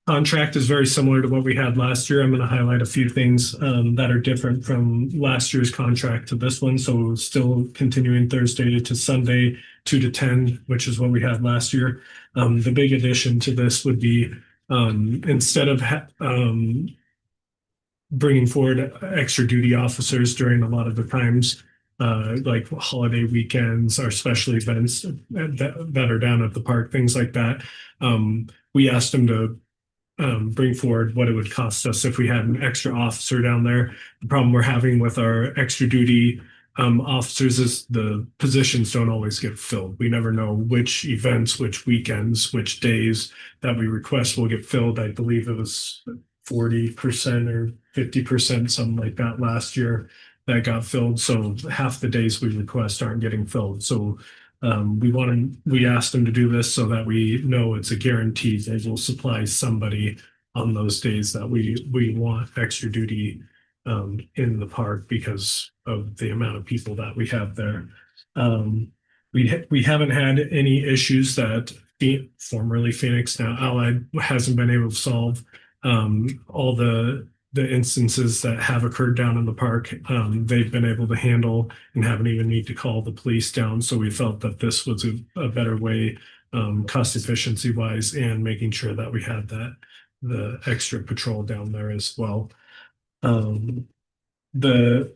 contract is very similar to what we had last year. I'm going to highlight a few things that are different from last year's contract to this one. So still continuing Thursday to Sunday, 2 to 10, which is what we had last year. The big addition to this would be instead of bringing forward extra duty officers during a lot of the times, like holiday weekends or special events that are down at the park, things like that. We asked them to bring forward what it would cost us if we had an extra officer down there. The problem we're having with our extra duty officers is the positions don't always get filled. We never know which events, which weekends, which days that we request will get filled. I believe it was 40% or 50%, something like that last year that got filled. So half the days we request aren't getting filled. So we asked them to do this so that we know it's a guarantee they will supply somebody on those days that we want extra duty in the park because of the amount of people that we have there. We haven't had any issues that formerly Phoenix, now Allied, hasn't been able to solve all the instances that have occurred down in the park. They've been able to handle and haven't even need to call the police down. So we felt that this was a better way, cost efficiency wise, and making sure that we had the extra patrol down there as well. The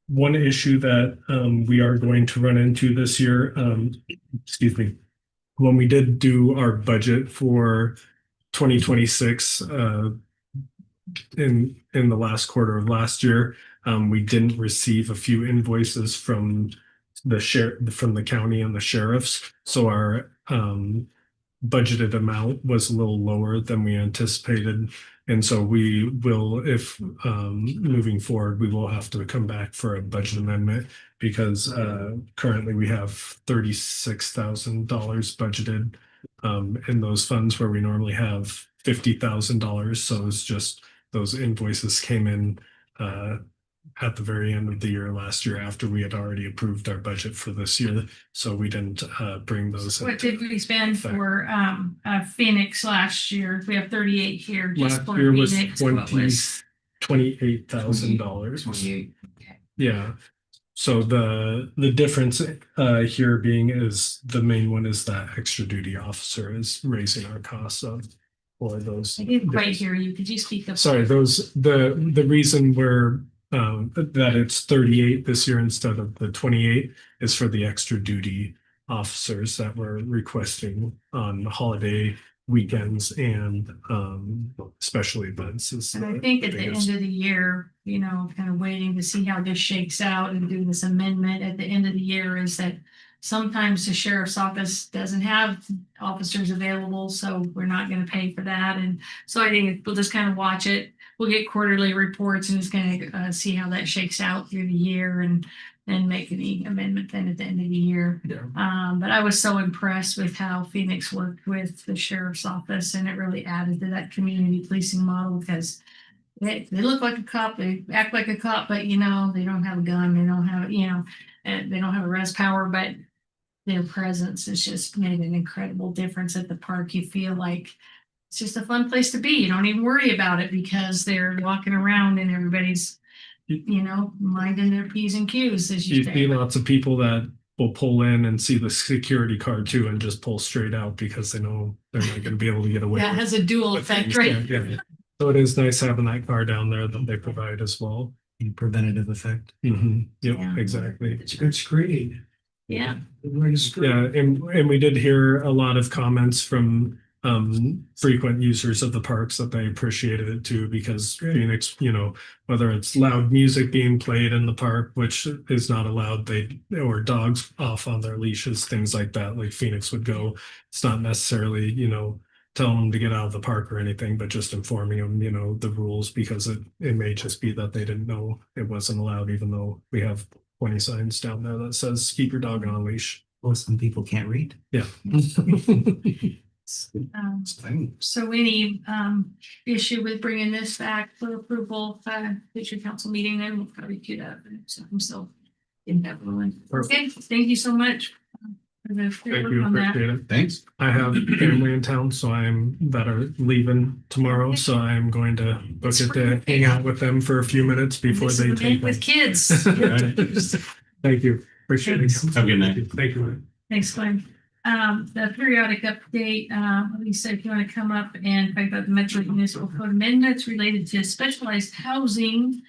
one issue that we are going to run into this year, excuse me, when we did do our budget for 2026, in the last quarter of last year, we didn't receive a few invoices from the county and the sheriffs. So our budgeted amount was a little lower than we anticipated. And so we will, if moving forward, we will have to come back for a budget amendment because currently we have $36,000 budgeted in those funds where we normally have $50,000. So it's just those invoices came in at the very end of the year last year after we had already approved our budget for this year. So we didn't bring those. What did we spend for Phoenix last year? We have 38 here. Just Last for year was Phoenix. What was $28,000. Yeah. So the difference here being is the main one is that extra duty officer is raising our costs up for those. I didn't quite hear you. Could you speak up? Sorry, the reason we're that it's 38 this year instead of the 28 is for the extra duty officers that we're requesting on holiday weekends and special events. And I think at the end of the year, you know, kind of waiting to see how this shakes out and do this amendment at the end of the year is that sometimes the sheriff's office doesn't have officers available, so we're not going to pay for that. And so I think we'll just kind of watch it. We'll get quarterly reports and just kind of see how that shakes out through the year and then make any amendment then at the end of the year. Yeah. But I was so impressed with how Phoenix worked with the sheriff's office, and it really added to that community policing model because they look like a cop, they act like a cop, but you know, they don't have a gun, they don't have, you know, and they don't have arrest power, but their presence has just made an incredible difference at the park. You feel like it's just a fun place to be. You don't even worry about it because they're walking around and everybody's, you know, minding their P's and Q's, as you You say. see lots of people that will pull in and see the security card too and just pull straight out because they know they're not going to be able to get away. That with has a dual with effect, things. right? Yeah. So it is nice having that car down there that they provide as well. Preventative effect. Yep, Yeah. exactly. It's a good screening. Yeah. Yeah, and we did hear a lot of comments from frequent users of the parks that they appreciated it too, because Phoenix, you know, whether it's loud music being played in the park, which is not allowed, or dogs off on their leashes, things like that, like Phoenix would go. It's not necessarily, you know, telling them to get out of the park or anything, but just informing them, you know, the rules, because it may just be that they didn't know it wasn't allowed, even though we have 20 signs down there that says keep your dog on a leash. Well, some people can't read. Yeah. So any issue with bringing this back for approval, future council meeting, then we'll probably do that. So in that one. Okay, thank you so much. For the Thank work you, on that. appreciate it. Thanks. I have family in town, so that are leaving tomorrow, so I'm going to book it to hang out with them for a few minutes before they take With off. kids. Thank you, appreciate it. Have a good night. Thank you. Thanks, Glenn. The periodic update, Lisa, if you want to come up and talk about the Metro Municipal Code amendments related to specialized housing.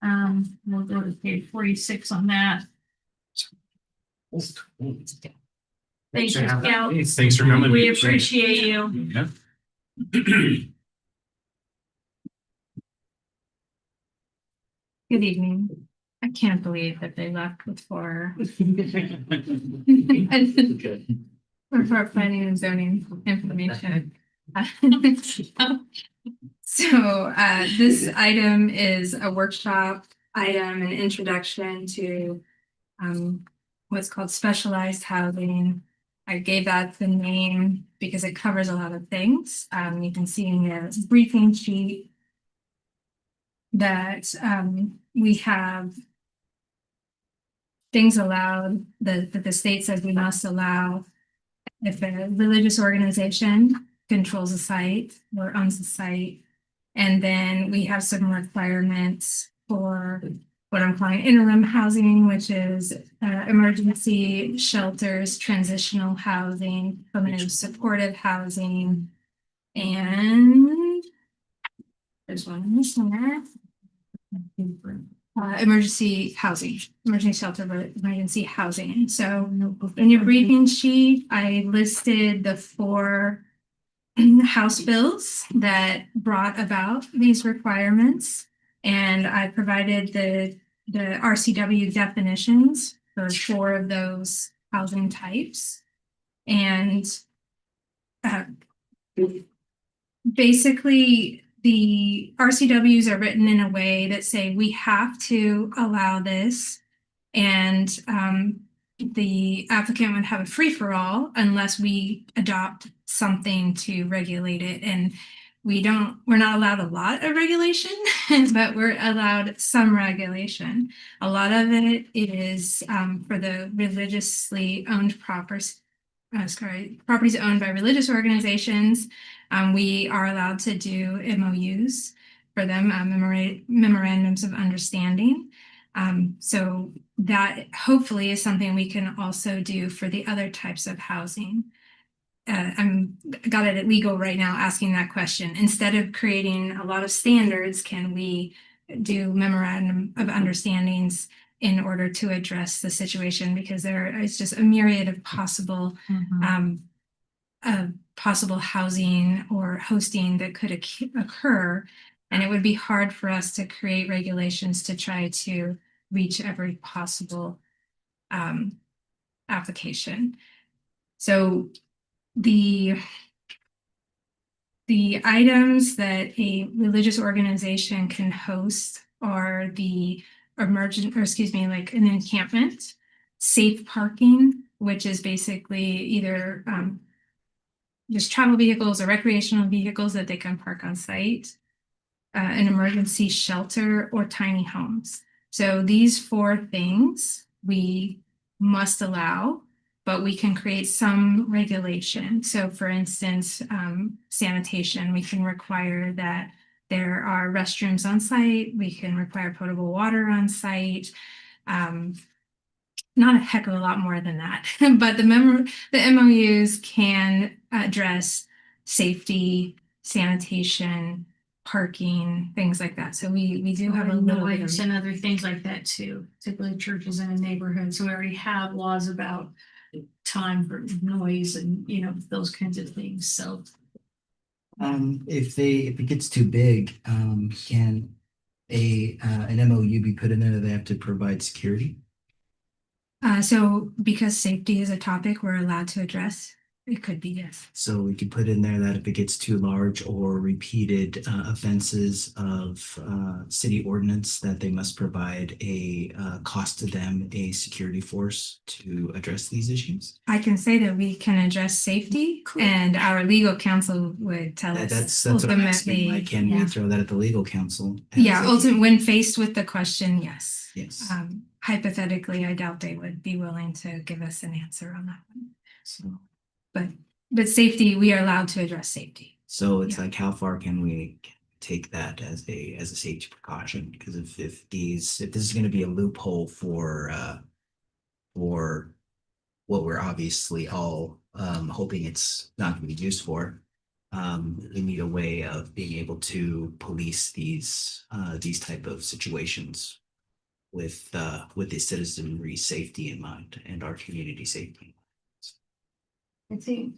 We'll go to page 46 on that. Thank you, Scout. Thanks for coming. We appreciate you. Yeah. Good evening. I can't believe that they left with for planning and zoning information. So this item is a workshop item, an introduction to what's called specialized housing. I gave that the name because it covers a lot of things. You can see in the briefing sheet that we have things allowed that the state says we must allow if a religious organization controls a site or owns the site. And then we have some requirements for what I'm calling interim housing, which is emergency shelters, transitional housing, permanent supportive housing, and there's one missing there. Emergency housing, emergency shelter, but emergency housing. So in your briefing sheet, I listed the 4 House bills that brought about these requirements. And I provided the RCW definitions for 4 of those housing types. And basically, the RCWs are written in a way that say we have to allow this, and the applicant would have a free-for-all unless we adopt something to regulate it. And we're not allowed a lot of regulation, but we're allowed some regulation. A lot of it is for the religiously owned properties owned by religious organizations. We are allowed to do MOUs for them, memorandums of understanding. So that hopefully is something we can also do for the other types of housing. I'm got it at legal right now asking that question. Instead of creating a lot of standards, can we do memorandum of understandings in order to address the situation? Because there is just a myriad of possible possible housing or hosting that could occur. And it would be hard for us to create regulations to try to reach every possible application. So the items that a religious organization can host are the like an encampment, safe parking, which is basically either just travel vehicles or recreational vehicles that they can park on site, an emergency shelter, or tiny homes. So these 4 things we must allow, but we can create some regulation. So for instance, sanitation, we can require that there are restrooms on site. We can require potable water on site. Not a heck of a lot more than that, but the MOUs can address safety, sanitation, parking, things like that. So we do have a little bit of noise and other things like that too, particularly churches in a neighborhood. So we already have laws about time for noise and, you know, those kinds of things. So If it gets too big, can an MOU be put in there that they have to provide security? So because safety is a topic we're allowed to address, it could be, yes. So we could put in there that if it gets too large or repeated offenses of city ordinance, that they must provide a cost to them, a security force to address these issues. I can say that we can address safety, and our legal counsel would tell us. That's what I'm asking. Like, can we throw that at the legal counsel? Yeah, ultimately, when faced with the question, yes. Yes. Hypothetically, I doubt they would be willing to give us an answer on that one. So, but safety, we are allowed to address safety. So it's like, how far can we take that as a safety precaution? Because if this is going to be a loophole for what we're obviously all hoping it's not going to be used for, we need a way of being able to police these type of situations with the citizenry safety in mind and our community safety. I think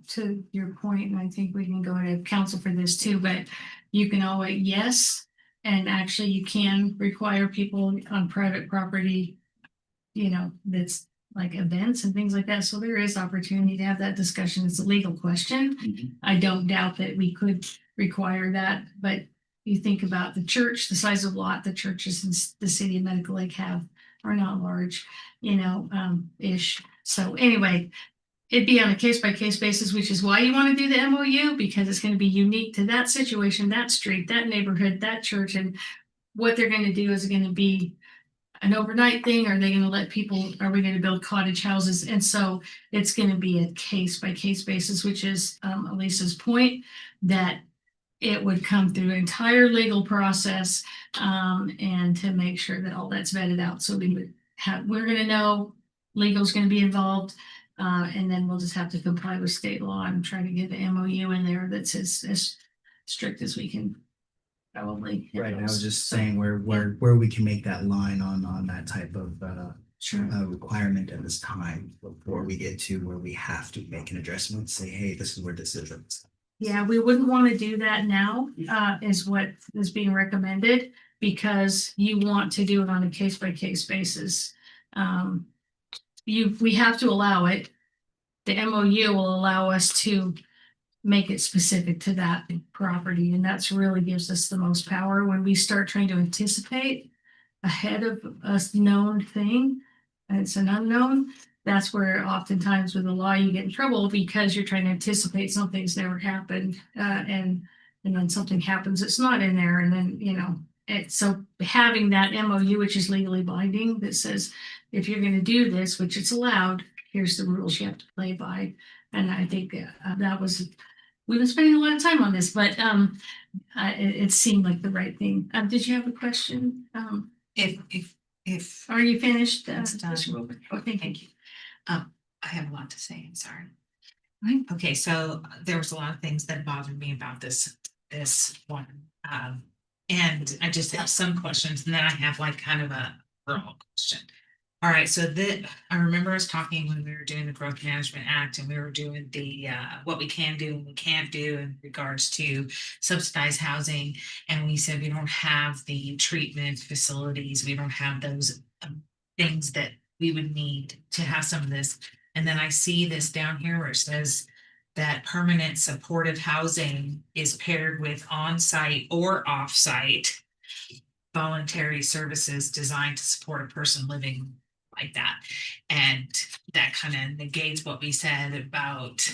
to your point, and I think we can go to council for this too, but you can always, yes, and actually you can require people on private property, you know, that's like events and things like that. So there is opportunity to have that discussion. It's a legal question. I don't doubt that we could require that, but you think about the church, the size of lot the churches in the city of Medical Lake have are not large, you know, ish. So anyway, it'd be on a case-by-case basis, which is why you want to do the MOU, because it's going to be unique to that situation, that street, that neighborhood, that church, and what they're going to do is going to be an overnight thing? Are they gonna let people, are we gonna build cottage houses? And so it's gonna be a case by case basis, which is Elisa's point, that it would come through an entire legal process, and to make sure that all that's vetted out. So we would have, we're gonna know legal's gonna be involved. And then we'll just have to comply with state law and try to get the MOU in there that's as strict as we can probably. Right, and I was just saying where we can make that line on that type of requirement at this time before we get to where we have to make an adjustment, say, hey, this is where this is. Yeah, we wouldn't want to do that now, is what is being recommended, because you want to do it on a case by case basis. We have to allow it. The MOU will allow us to make it specific to that property, and that's really gives us the most power when we start trying to anticipate ahead of a known thing. And it's an unknown. That's where oftentimes with the law you get in trouble, because you're trying to anticipate something's never happened, and then something happens that's not in there, and then so having that MOU, which is legally binding, that says if you're going to do this, which it's allowed, here's the rules you have to play by. And I think that was, we've been spending a lot of time on this, but it seemed like the right thing. Did you have a question? If Are you finished? That's done. Oh, thank you. I have a lot to say. I'm sorry. Okay, so there was a lot of things that bothered me about this one. And I just have some questions, and then I have like kind of a overall question. All right, so I remember us talking when we were doing the Growth Management Act, and we were doing the what we can do and we can't do in regards to subsidized housing. And we said we don't have the treatment facilities, we don't have those things that we would need to have some of this. And then I see this down here where it says that permanent supportive housing is paired with on-site or off-site voluntary services designed to support a person living like that. And that kind of negates what we said about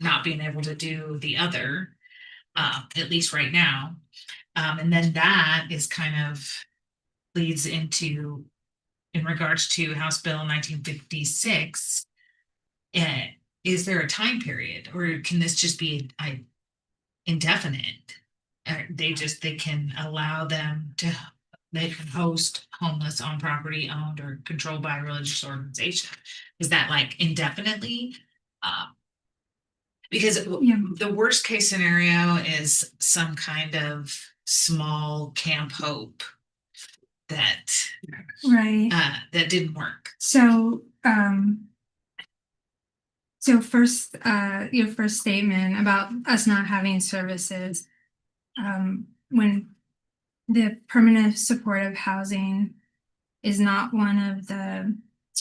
not being able to do the other, at least right now. And then that is kind of leads into, in regards to House Bill 1956, is there a time period, or can this just be indefinite? They can allow them to, they can host homeless on property owned or controlled by a religious organization. Is that like indefinitely? Because the worst case scenario is some kind of small Camp Hope that that didn't work. So so first, your first statement about us not having services, when the permanent supportive housing is not one of the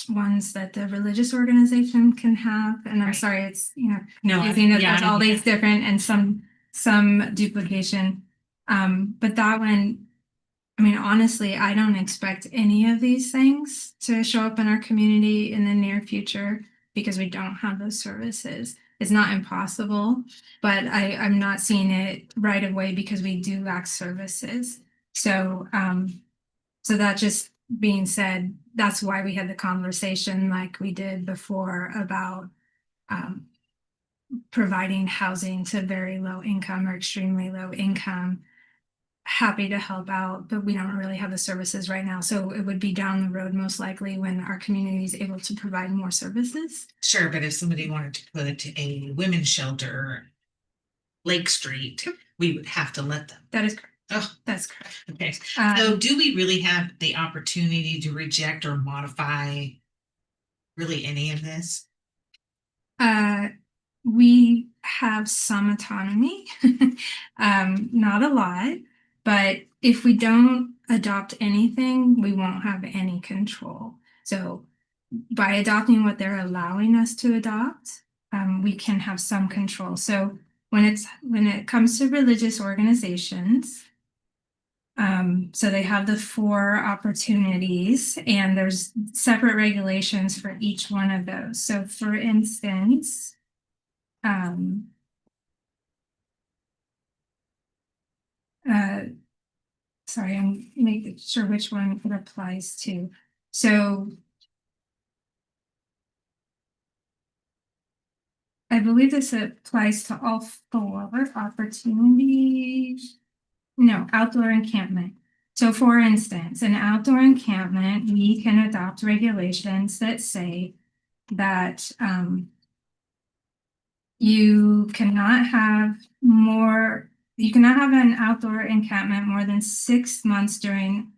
ones that the religious organization can have. And I'm sorry, it's, confusing that there's all these different and some duplication. But that one, I mean, honestly, I don't expect any of these things to show up in our community in the near future because we don't have those services. It's not impossible, but I'm not seeing it right away because we do lack services. So, so that just being said, that's why we had the conversation like we did before about providing housing to very low income or extremely low income. Happy to help out, but we don't really have the services right now. So it would be down the road most likely when our community is able to provide more services. Sure, but if somebody wanted to put a women's shelter Lake Street, we would have to let them. That is correct. Oh, that's correct. Okay. So do we really have the opportunity to reject or modify really any of this? We have some autonomy, not a lot, but if we don't adopt anything, we won't have any control. So by adopting what they're allowing us to adopt, we can have some control. So when it comes to religious organizations, so they have the 4 opportunities and there's separate regulations for each one of those. So for instance, sorry, I'm making sure which one it applies to. So I believe this applies to all 4 opportunities. No, outdoor encampment. So for instance, an outdoor encampment, we can adopt regulations that say that you cannot have an outdoor encampment more than 6 months during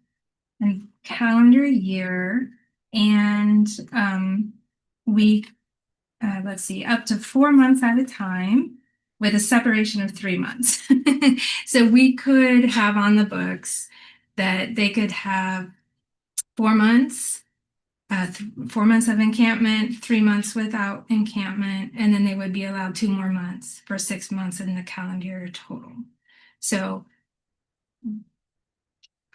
a calendar year. And let's see, up to 4 months at a time with a separation of 3 months. So we could have on the books that they could have 4 months, 4 months of encampment, 3 months without encampment, and then they would be allowed 2 more months for 6 months in the calendar year total. So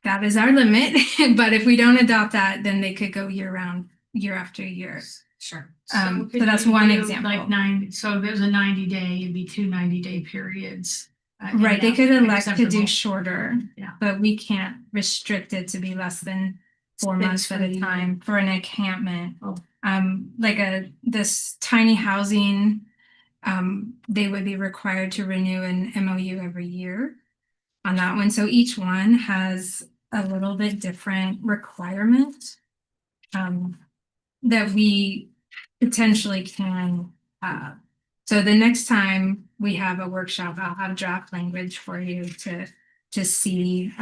that is our limit, but if we don't adopt that, then they could go year round, year after year. Sure. So could that's you one do, example. Like 90, so if it was a 90-day, it'd be 2 90-day periods. Right, they could elect to do acceptable. shorter, Yeah. but we can't restrict it to be less than 4 Fixed months for at the a year. time for an encampment. Oh. Like this tiny housing, they would be required to renew an MOU every year on that one. So each one has a little bit different requirement that we potentially can. So the next time we have a workshop, I'll have draft language for you to see.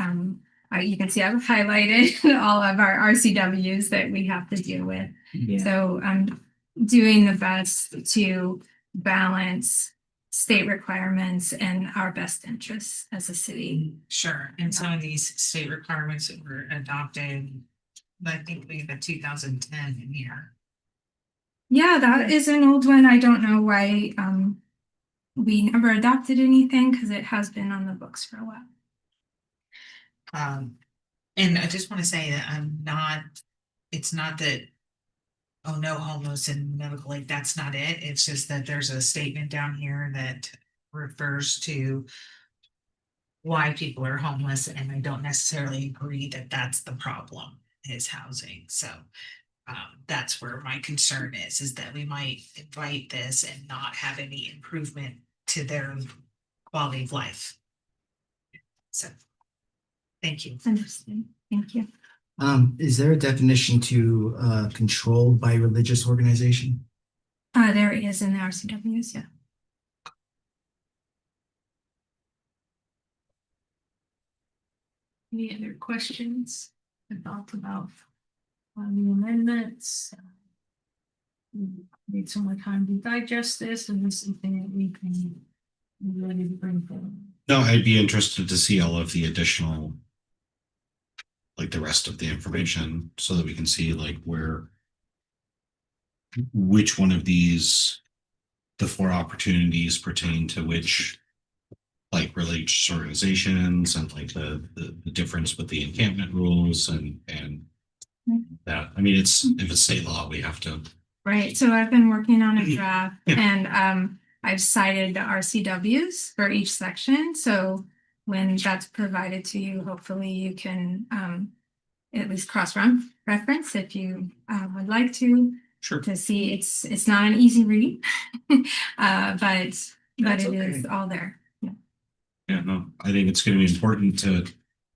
You can see I've highlighted all of our RCWs that we have to deal with. Yeah. So I'm doing the best to balance state requirements and our best interests as a city. Sure, and some of these state requirements that were adopted, I think we have a 2010 in here. Yeah, that is an old one. I don't know why we never adopted anything because it has been on the books for a while. And I just want to say that it's not that, oh, no homeless and medical aid, that's not it. It's just that there's a statement down here that refers to why people are homeless, and I don't necessarily agree that that's the problem is housing. So that's where my concern is that we might invite this and not have any improvement to their quality of life. So, thank you. Understood. Thank you. Is there a definition to controlled by religious organization? There is in the RCWs, yeah. Any other questions or thoughts about the amendments? We need some more time to digest this, and this is something that we can be ready to bring forward. No, I'd be interested to see all of the additional, like the rest of the information, so that we can see like which one of these, the 4 opportunities pertain to which like religious organizations, and like the difference with the encampment rules and that. I mean, if it's state law, we have to. Right. So I've been working on a draft and I've cited the RCWs for each section. So when that's provided to you, hopefully you can at least cross-reference if you would like to. Sure. To see it's not an easy read, but it is all there. Yeah. Yeah, no, I think it's going to be important to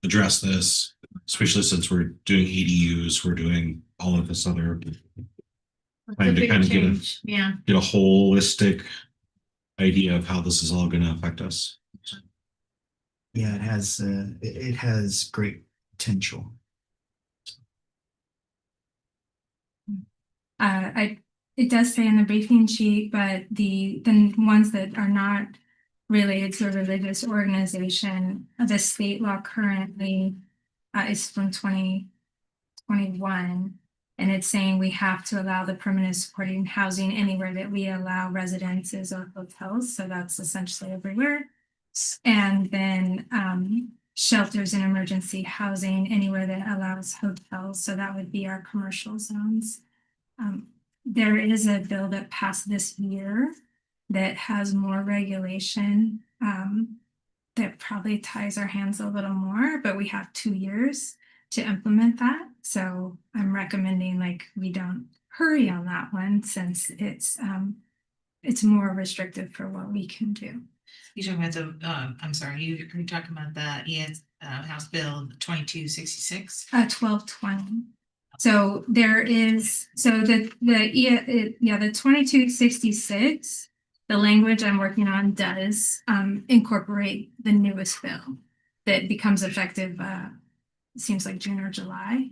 address this, especially since we're doing ADUs, we're doing all of this other. Trying to kind of get a holistic idea of how this is all going to affect us. Yeah, it has great potential. It does say in the briefing sheet, but the ones that are not related to a religious organization, the state law currently is from 2021. And it's saying we have to allow the permanent supporting housing anywhere that we allow residences or hotels. So that's essentially everywhere. And then shelters and emergency housing anywhere that allows hotels. So that would be our commercial zones. There is a bill that passed this year that has more regulation that probably ties our hands a little more, but we have 2 years to implement that. So I'm recommending like we don't hurry on that one since it's more restrictive for what we can do. You're talking about the, I'm sorry, you're talking about the House Bill 2266? 1220. So there is, so the 2266, the language I'm working on does incorporate the newest bill that becomes effective, it seems like June or July.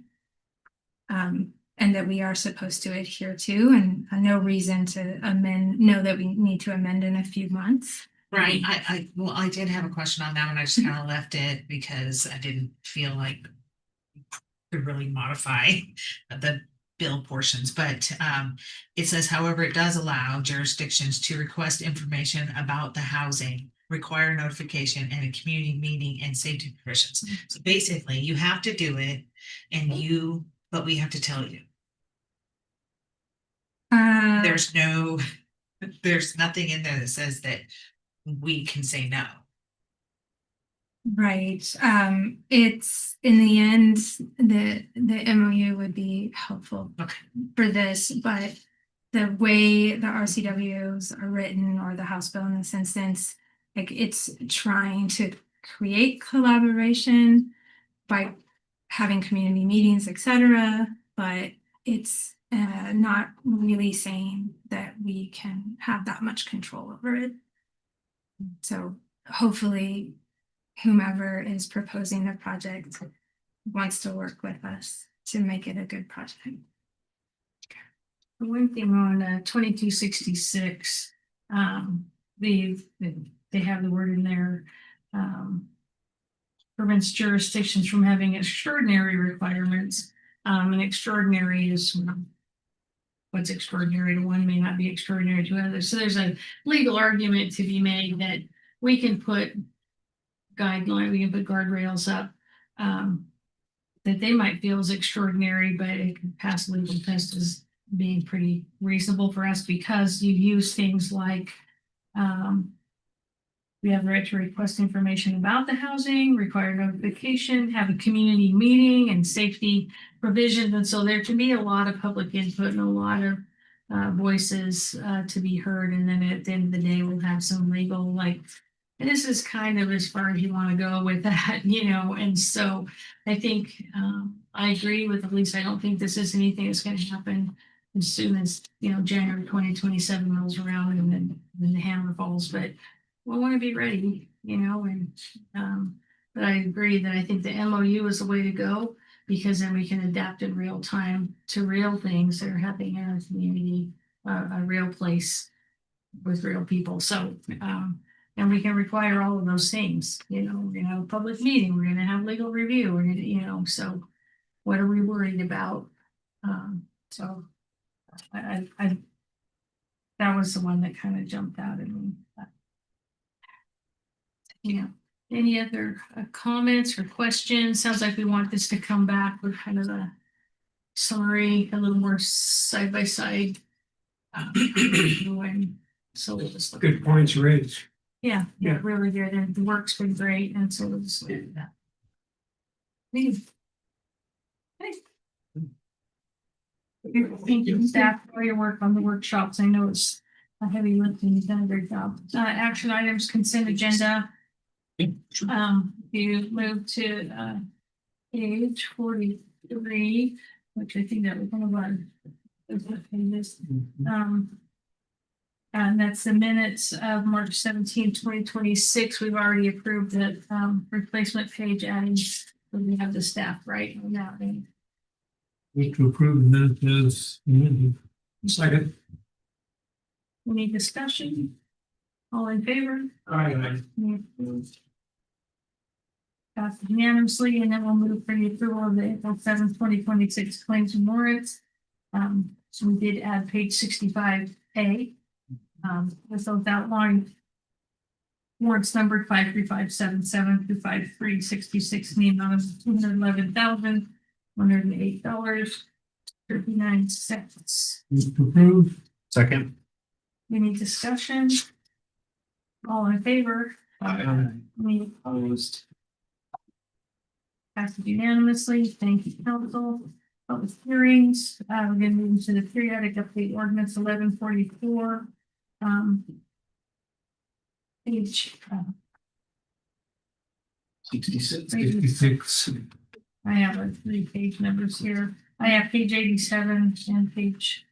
And that we are supposed to adhere to, and no reason to know that we need to amend in a few months. Right, I did have a question on that one, I just kind of left it because I didn't feel like to really modify the bill portions, but it says, however, it does allow jurisdictions to request information about the housing, require notification and a community meeting and safety provisions. So basically, you have to do it but we have to tell you. There's nothing in there that says that we can say no. Right. It's in the end, the MOU would be helpful for this, but the way the RCWs are written or the House bill in this instance, like it's trying to create collaboration by having community meetings, etc. But it's not really saying that we can have that much control over it. So hopefully whomever is proposing the project wants to work with us to make it a good project. One thing on 2266, they have the word in there, prevents jurisdictions from having extraordinary requirements. And extraordinary is what's extraordinary to one may not be extraordinary to others. So there's a legal argument to be made that we can put guardrails up that they might feel is extraordinary, but it can pass the legal test as being pretty reasonable for us because you use things like we have the right to request information about the housing, require notification, have a community meeting and safety provisions. And so there can be a lot of public input and a lot of voices to be heard. And then at the end of the day, we'll have some legal, and this is kind of as far as you want to go with that, and so I think I agree with Elise. I don't think this is anything that's going to happen as soon as, January 2027 rolls around and then the hammer falls, but we want to be ready, but I agree that I think the MOU is the way to go because then we can adapt in real time to real things that are happening in our community, a real place with real people. So, and we can require all of those things, we're gonna have a public meeting, we're gonna have legal review, we're gonna, so what are we worried about? So I that was the one that kind of jumped out at me. Any other comments or questions? Sounds like we want this to come back with kind of a summary, a little more side by side. So we'll just look. Good points raised. Yeah, really good. And the work's been great. And so we'll just do that. Thank you, staff, for your work on the workshops. I know it's a heavy lifting. You've done a great job. Action items, consent agenda. You move to page 43, which I think that was one of our pages. And that's the minutes of March 17, 2026. We've already approved the replacement page adding, we have the staff right on that. Need to approve the minutes. Second. Any discussion? All in favor? Aye. Passed unanimously, and then we'll move for the approval of the April 7th, 2026 claims and warrants. So we did add page 65A. With those outlined. Warrants numbered 53577 through 5366 in the amount of $211,108.39. Move to approve. Second. Any discussion? All in favor? Any opposed? Passes unanimously. Thank you, council. Public hearings, we're gonna move into the periodic update ordinance 1144. Page. 66. I have like 3 page numbers here. I have page 87 and page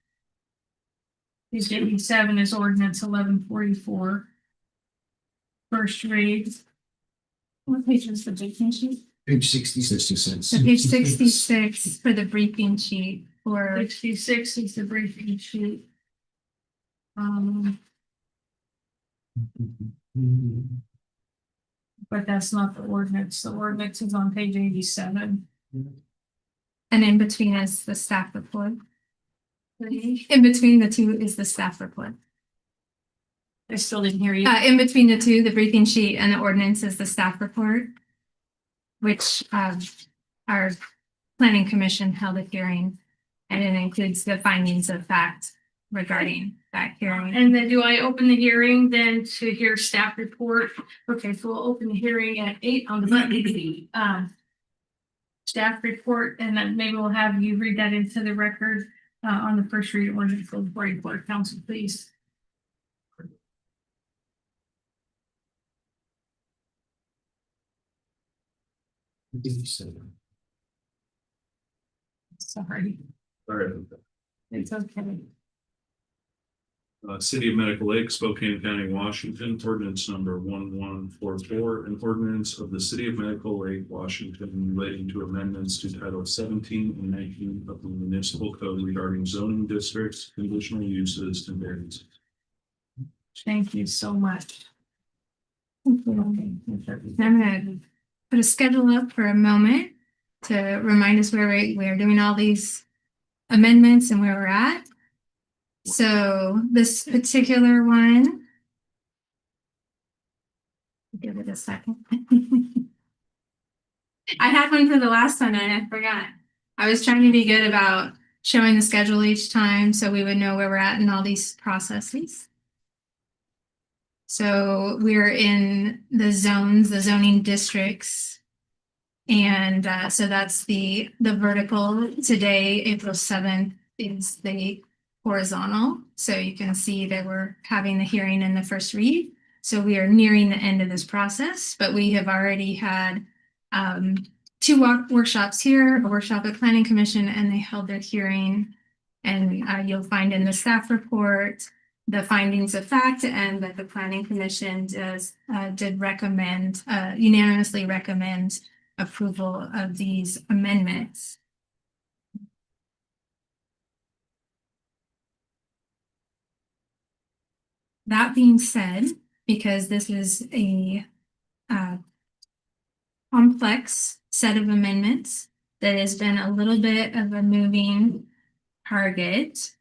87 is ordinance 1144. First read. What page is the briefing sheet? Page 66. So page 66 for the briefing sheet for 66 is the briefing sheet. But that's not the ordinance. The ordinance is on page 87. and in between is the staff report. In between the two is the staff report. I still didn't hear you. In between the two, the briefing sheet and the ordinance is the staff report, which our planning commission held a hearing, and it includes the findings of fact regarding that hearing. And then do I open the hearing then to hear staff report? Okay, so we'll open the hearing at 8 on the button. Staff report, and then maybe we'll have you read that into the record on the first read ordinance before you clerk council, please. Sorry, it's okay. City of Medical Lake, Spokane County, Washington, ordinance number 1144, an ordinance of the City of Medical Lake, Washington relating to amendments to Title 17 and 19 of the Municipal Code regarding zoning districts, conditional uses, and variances. Thank you so much. I'm gonna put a schedule up for a moment to remind us where we are doing all these amendments and where we're at. So this particular one, give it a second. I had one for the last one and I forgot. I was trying to be good about showing the schedule each time so we would know where we're at in all these processes. So we're in the zones, the zoning districts. And so that's the vertical. Today, April 7th, is the horizontal. So you can see that we're having the hearing in the first read. So we are nearing the end of this process, but we have already had 2 workshops here, a workshop at Planning Commission, and they held their hearing. And you'll find in the staff report the findings of fact, and that the Planning Commission did recommend, unanimously recommend approval of these amendments. That being said, because this is a complex set of amendments that has been a little bit of a moving target,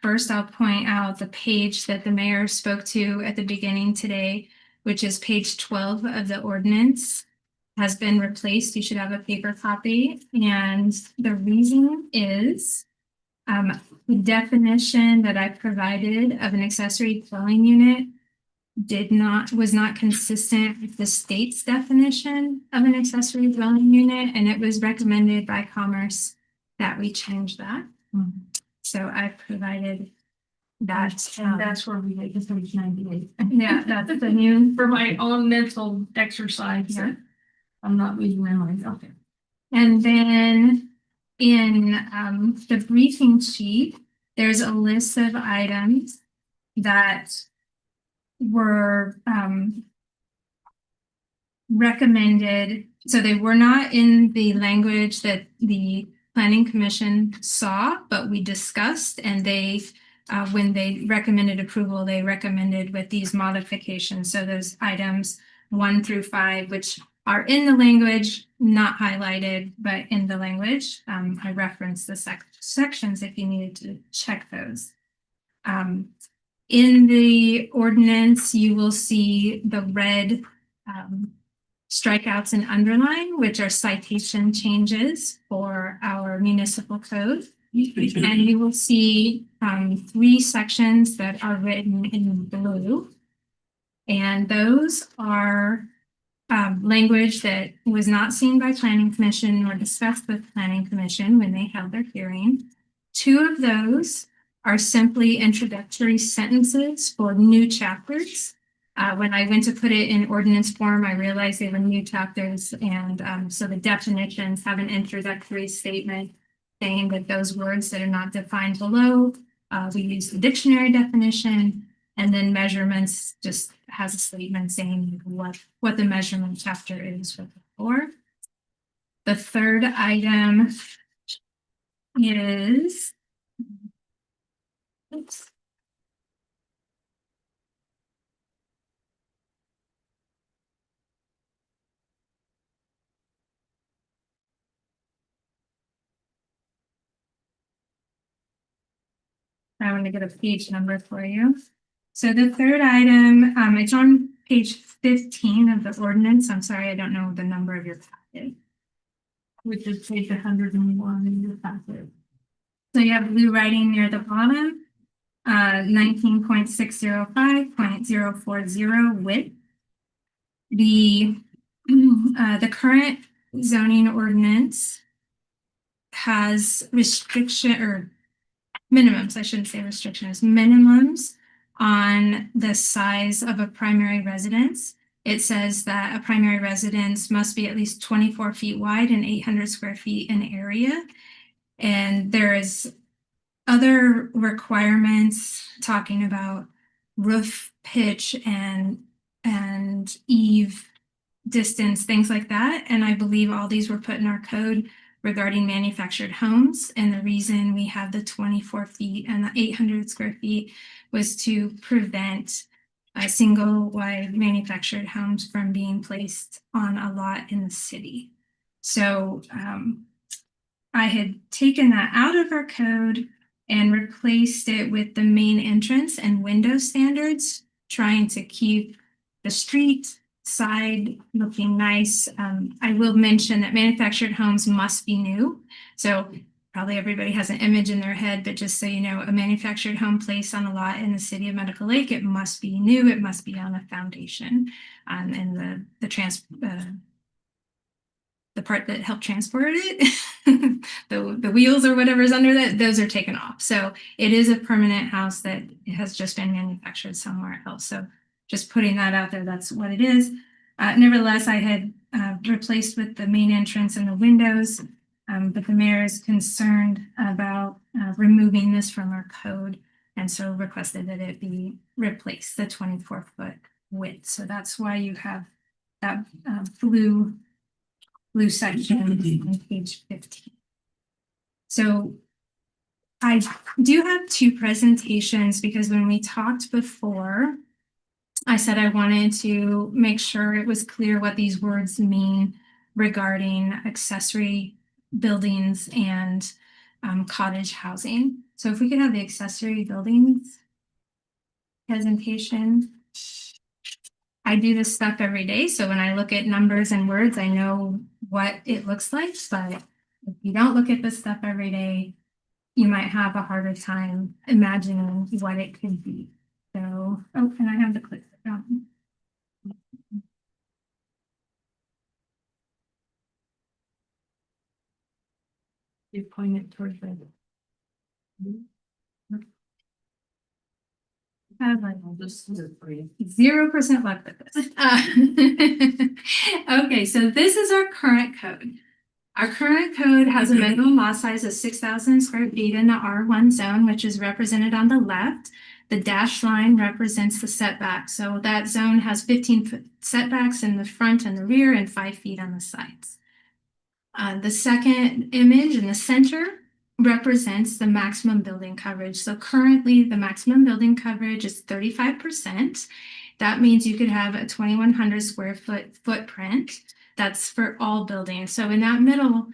first I'll point out the page that the mayor spoke to at the beginning today, which is page 12 of the ordinance, has been replaced. You should have a paper copy. And the reason is the definition that I provided of an accessory dwelling unit was not consistent with the state's definition of an accessory dwelling unit, and it was recommended by Commerce that we change that. So I provided that. And that's where we get to page 98. Yeah, that's the new. For my own mental exercise. Yeah. I'm not reading my mind. Okay. And then in the briefing sheet, there's a list of items that were recommended. So they were not in the language that the Planning Commission saw, but we discussed, and they, when they recommended approval, they recommended with these modifications. So those items 1 through 5, which are in the language, not highlighted, but in the language. I referenced the sections if you needed to check those. In the ordinance, you will see the red strikeouts and underline, which are citation changes for our municipal code. And you will see 3 sections that are written in blue. And those are language that was not seen by Planning Commission or discussed with Planning Commission when they held their hearing. 2 of those are simply introductory sentences for new chapters. When I went to put it in ordinance form, I realized they were new chapters, and so the definitions have an introductory statement saying that those words that are not defined below, we use the dictionary definition, and then measurements just has a statement saying what the measurement chapter is for. The third item is, oops. I want to get a page number for you. So the third item, it's on page 15 of the ordinance. I'm sorry, I don't know the number of your packet. Which is page 101 in your packet. So you have blue writing near the bottom, 19.605.040 width. The current zoning ordinance has restriction or minimums, I shouldn't say restrictions, minimums on the size of a primary residence. It says that a primary residence must be at least 24 feet wide and 800 square feet in area. And there is other requirements talking about roof pitch and eave distance, things like that. And I believe all these were put in our code regarding manufactured homes. And the reason we have the 24 feet and the 800 square feet was to prevent single wide manufactured homes from being placed on a lot in the city. So I had taken that out of our code and replaced it with the main entrance and window standards, trying to keep the street side looking nice. I will mention that manufactured homes must be new. So probably everybody has an image in their head, but just so you know, a manufactured home placed on a lot in the city of Medical Lake, it must be new, it must be on a foundation. And the part that helped transport it, the wheels or whatever's under that, those are taken off. So it is a permanent house that has just been manufactured somewhere else. So just putting that out there, that's what it is. Nevertheless, I had replaced with the main entrance and the windows, but the mayor is concerned about removing this from our code, and so requested that it be replaced, the 24-foot width. So that's why you have that blue section on page 15. So I do have 2 presentations because when we talked before, I said I wanted to make sure it was clear what these words mean regarding accessory buildings and cottage housing. So if we could have the accessory buildings presentation. I do this stuff every day, so when I look at numbers and words, I know what it looks like, but if you don't look at this stuff every day, you might have a harder time imagining what it could be. So, oh, and I have the clip down. You point it towards the 0% luck with this. Okay, so this is our current code. Our current code has a minimum lot size of 6,000 square feet in the R1 zone, which is represented on the left. The dashed line represents the setback. So that zone has 15-foot setbacks in the front and the rear and 5 feet on the sides. The second image in the center represents the maximum building coverage. So currently the maximum building coverage is 35%. That means you could have a 2,100 square foot footprint. That's for all buildings. So in that middle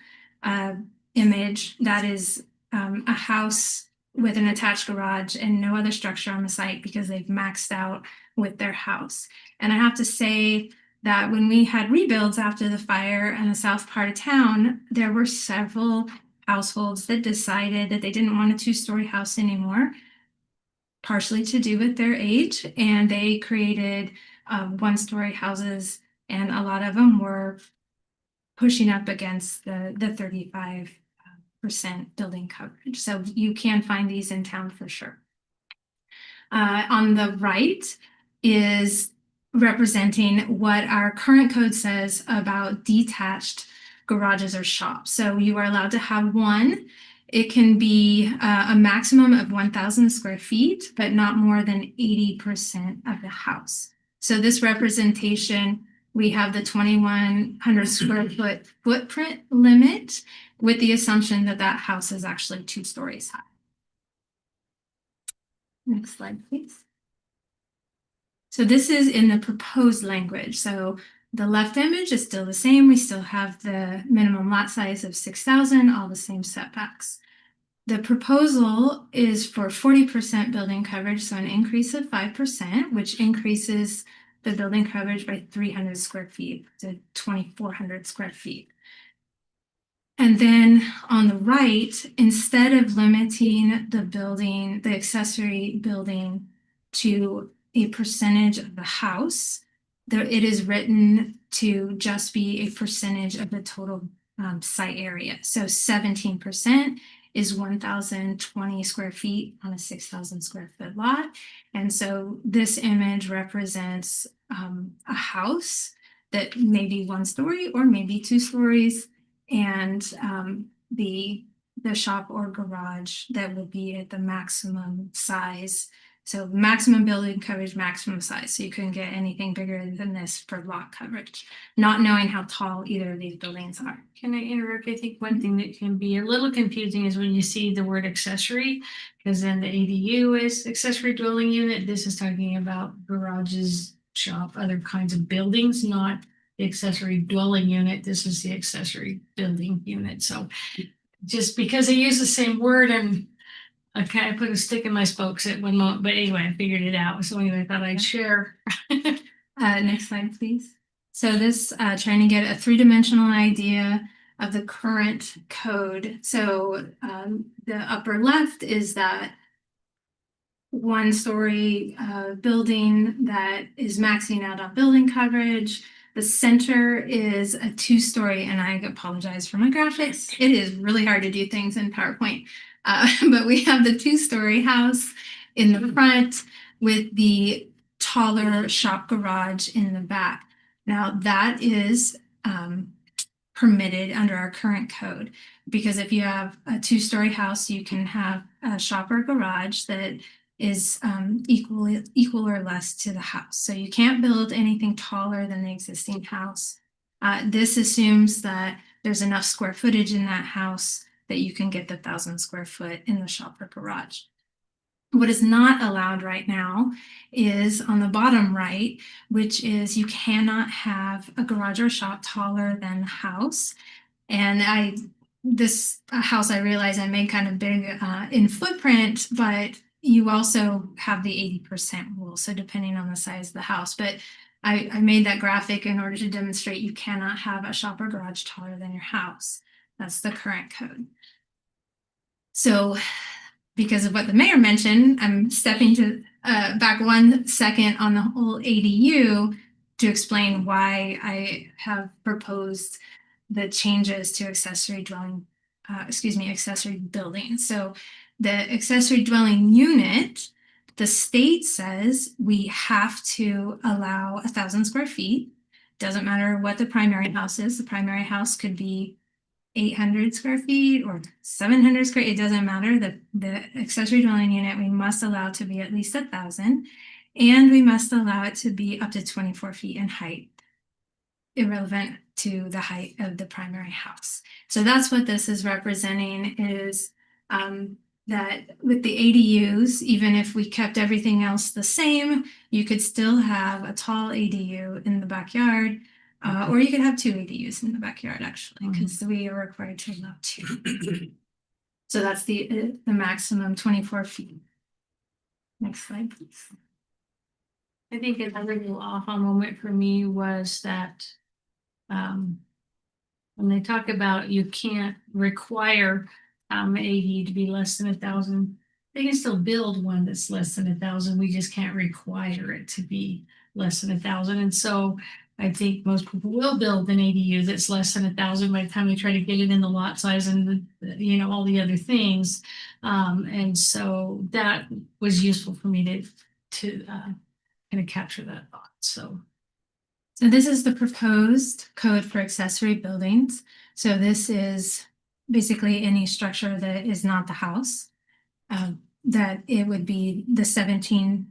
image, that is a house with an attached garage and no other structure on the site because they've maxed out with their house. And I have to say that when we had rebuilds after the fire in the south part of town, there were several households that decided that they didn't want a 2-story house anymore, partially to do with their age, and they created one-story houses, and a lot of them were pushing up against the 35% building coverage. So you can find these in town for sure. On the right is representing what our current code says about detached garages or shops. So you are allowed to have one. It can be a maximum of 1,000 square feet, but not more than 80% of the house. So this representation, we have the 2,100 square foot footprint limit with the assumption that that house is actually 2 stories high. Next slide, please. So this is in the proposed language. So the left image is still the same. We still have the minimum lot size of 6,000, all the same setbacks. The proposal is for 40% building coverage, so an increase of 5%, which increases the building coverage by 300 square feet to 2,400 square feet. And then on the right, instead of limiting the building, the accessory building to a percentage of the house, it is written to just be a percentage of the total site area. So 17% is 1,020 square feet on a 6,000 square foot lot. And so this image represents a house that may be 1 story or maybe 2 stories, and the shop or garage that would be at the maximum size. So maximum building coverage, maximum size. So you couldn't get anything bigger than this for lot coverage, not knowing how tall either of these buildings are. Can I interrupt? I think one thing that can be a little confusing is when you see the word accessory, because then the ADU is accessory dwelling unit. This is talking about garages, shop, other kinds of buildings, not the accessory dwelling unit. This is the accessory building unit. So just because they use the same word, and I kind of put a stick in my spokes at one moment, but anyway, I figured it out. So anyway, I thought I'd share. Next slide, please. So this trying to get a 3-dimensional idea of the current code. So the upper left is that 1-story building that is maxing out on building coverage. The center is a 2-story, and I apologize for my graphics. It is really hard to do things in PowerPoint. But we have the 2-story house in the front with the taller shop garage in the back. Now that is permitted under our current code, because if you have a 2-story house, you can have a shop or garage that is equal or less to the house. So you can't build anything taller than the existing house. This assumes that there's enough square footage in that house that you can get the 1,000 square foot in the shop or garage. What is not allowed right now is on the bottom right, which is you cannot have a garage or shop taller than the house. And this house, I realize I made kind of big in footprint, but you also have the 80% rule. So depending on the size of the house, but I made that graphic in order to demonstrate you cannot have a shop or garage taller than your house. That's the current code. So because of what the mayor mentioned, I'm stepping to back 1 second on the whole ADU to explain why I have proposed the changes to accessory dwelling, accessory building. So the accessory dwelling unit, the state says we have to allow 1,000 square feet. Doesn't matter what the primary house is. The primary house could be 800 square feet or 700 square. It doesn't matter. The accessory dwelling unit we must allow to be at least 1,000, and we must allow it to be up to 24 feet in height, irrelevant to the height of the primary house. So that's what this is representing, is that with the ADUs, even if we kept everything else the same, you could still have a tall ADU in the backyard, or you could have 2 ADUs in the backyard, actually, because we are required to allow 2. So that's the maximum 24 feet. Next slide, please. I think another little aha moment for me was that when they talk about you can't require AD to be less than 1,000, they can still build one that's less than 1,000. We just can't require it to be less than 1,000. And so I think most people will build an ADU that's less than 1,000 by the time they try to get it in the lot size and all the other things. And so that was useful for me to kind of capture that thought. So this is the proposed code for accessory buildings. So this is basically any structure that is not the house. That it would be the 17%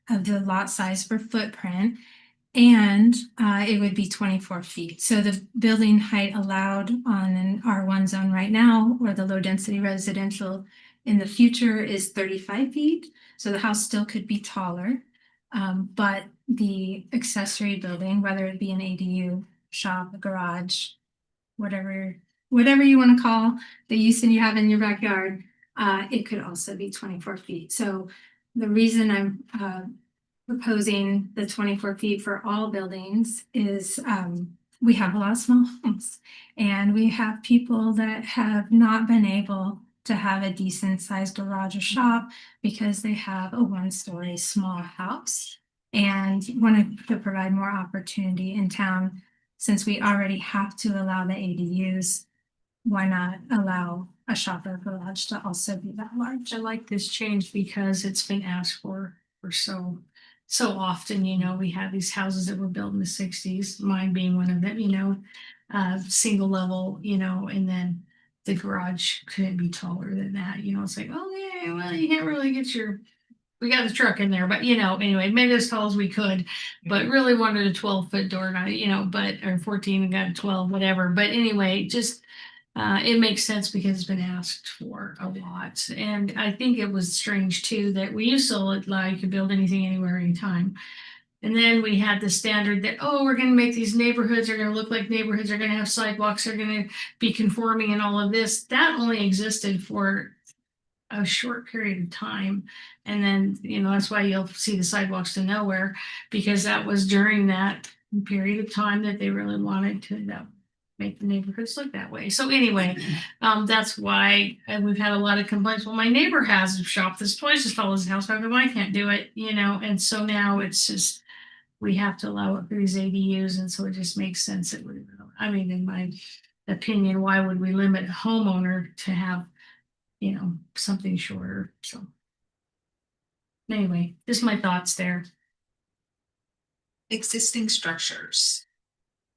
of the lot size per footprint. And it would be 24 feet. So the building height allowed on an R1 zone right now, or the low density residential in the future, is 35 feet. So the house still could be taller. But the accessory building, whether it be an ADU, shop, a garage, whatever you want to call the use that you have in your backyard, it could also be 24 feet. So the reason I'm proposing the 24 feet for all buildings is we have a lot of small homes, and we have people that have not been able to have a decent sized garage or shop because they have a 1-story small house and wanted to provide more opportunity in town. Since we already have to allow the ADUs, why not allow a shop or garage to also be that large? I like this change because it's been asked for so often. We have these houses that were built in the 60s, mine being one of them, single level, and then the garage couldn't be taller than that. It's like, oh yeah, well, you can't really we got the truck in there, but anyway, made it as tall as we could, but really wanted a 12-foot door, or 14 and got a 12, whatever. But anyway, just it makes sense because it's been asked for a lot. And I think it was strange too that we used to allow you could build anything anywhere, anytime. And then we had the standard that, we're going to make these neighborhoods are going to look like neighborhoods, are going to have sidewalks, they're going to be conforming and all of this. That only existed for a short period of time. And then, that's why you'll see the sidewalks to nowhere, because that was during that period of time that they really wanted to make the neighborhoods look that way. So anyway, that's why we've had a lot of complaints. Well, my neighbor has a shop that's twice as tall as his house. How come I can't do it? And so now it's just, we have to allow it for these ADUs. And so it just makes sense that in my opinion, why would we limit a homeowner to have, something shorter? So anyway, just my thoughts there. Existing structures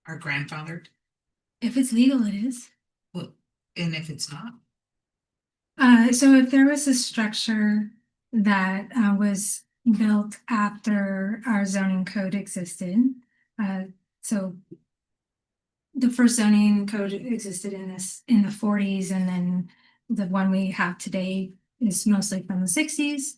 are grandfathered. If it's legal, it is. Well, and if it's not? So if there was a structure that was built after our zoning code existed, so the first zoning code existed in the 40s, and then the one we have today is mostly from the 60s.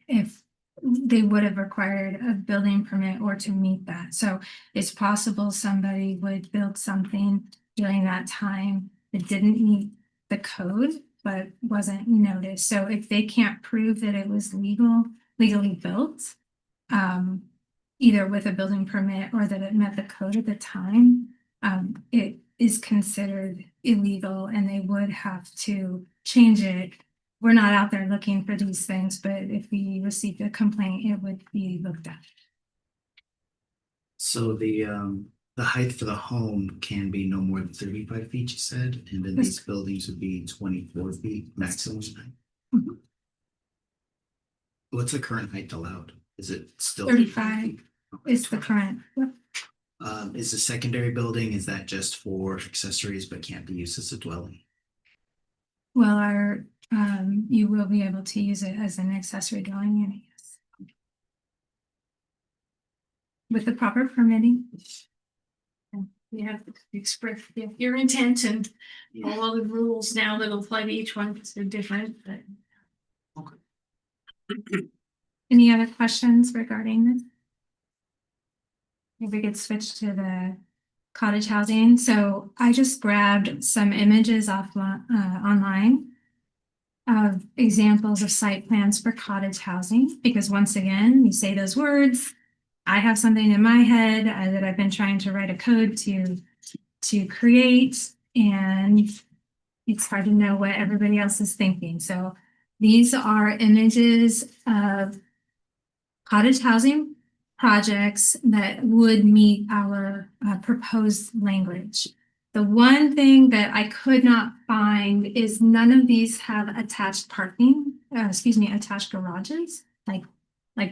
If they would have required a building permit or to meet that. So it's possible somebody would build something during that time that didn't meet the code, but wasn't noticed. So if they can't prove that it was legally built, either with a building permit or that it met the code at the time, it is considered illegal and they would have to change it. We're not out there looking for these things, but if we received a complaint, it would be looked at. So the height for the home can be no more than 35 feet, you said, and then these buildings would be 24 feet maximum height. Mhm. What's the current height allowed? Is it still 35 is the current. Yep. Is the secondary building, is that just for accessories but can't be used as a dwelling? Well, you will be able to use it as an accessory dwelling unit, yes. With the proper permitting. You have to express your intent and all the rules now that apply to each one because they're different. But any other questions regarding this? If we could switch to the cottage housing. So I just grabbed some images online of examples of site plans for cottage housing, because once again, you say those words, I have something in my head that I've been trying to write a code to create, and it's hard to know what everybody else is thinking. So these are images of cottage housing projects that would meet our proposed language. The one thing that I could not find is none of these have attached parking, attached garages, like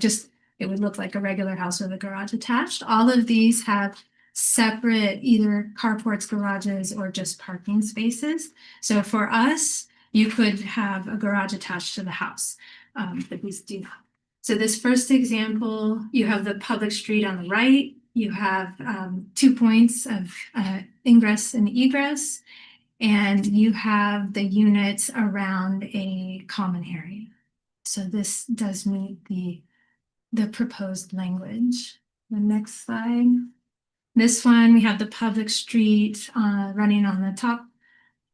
just, it would look like a regular house with a garage attached. All of these have separate either carports, garages, or just parking spaces. So for us, you could have a garage attached to the house, but these do not. So this first example, you have the public street on the right. You have 2 points of ingress and egress, and you have the units around a common area. So this does meet the proposed language. The next slide. This one, we have the public street running on the top,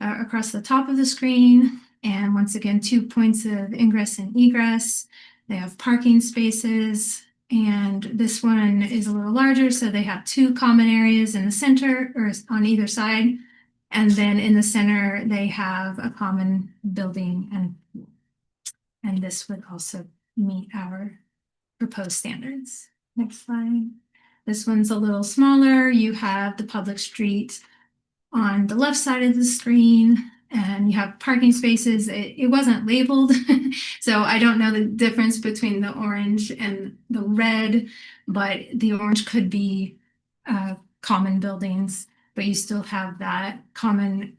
across the top of the screen. And once again, 2 points of ingress and egress. They have parking spaces. And this one is a little larger, so they have 2 common areas in the center or on either side. And then in the center, they have a common building, and this would also meet our proposed standards. Next slide. This one's a little smaller. You have the public street on the left side of the screen, and you have parking spaces. It wasn't labeled, so I don't know the difference between the orange and the red, but the orange could be common buildings, but you still have that common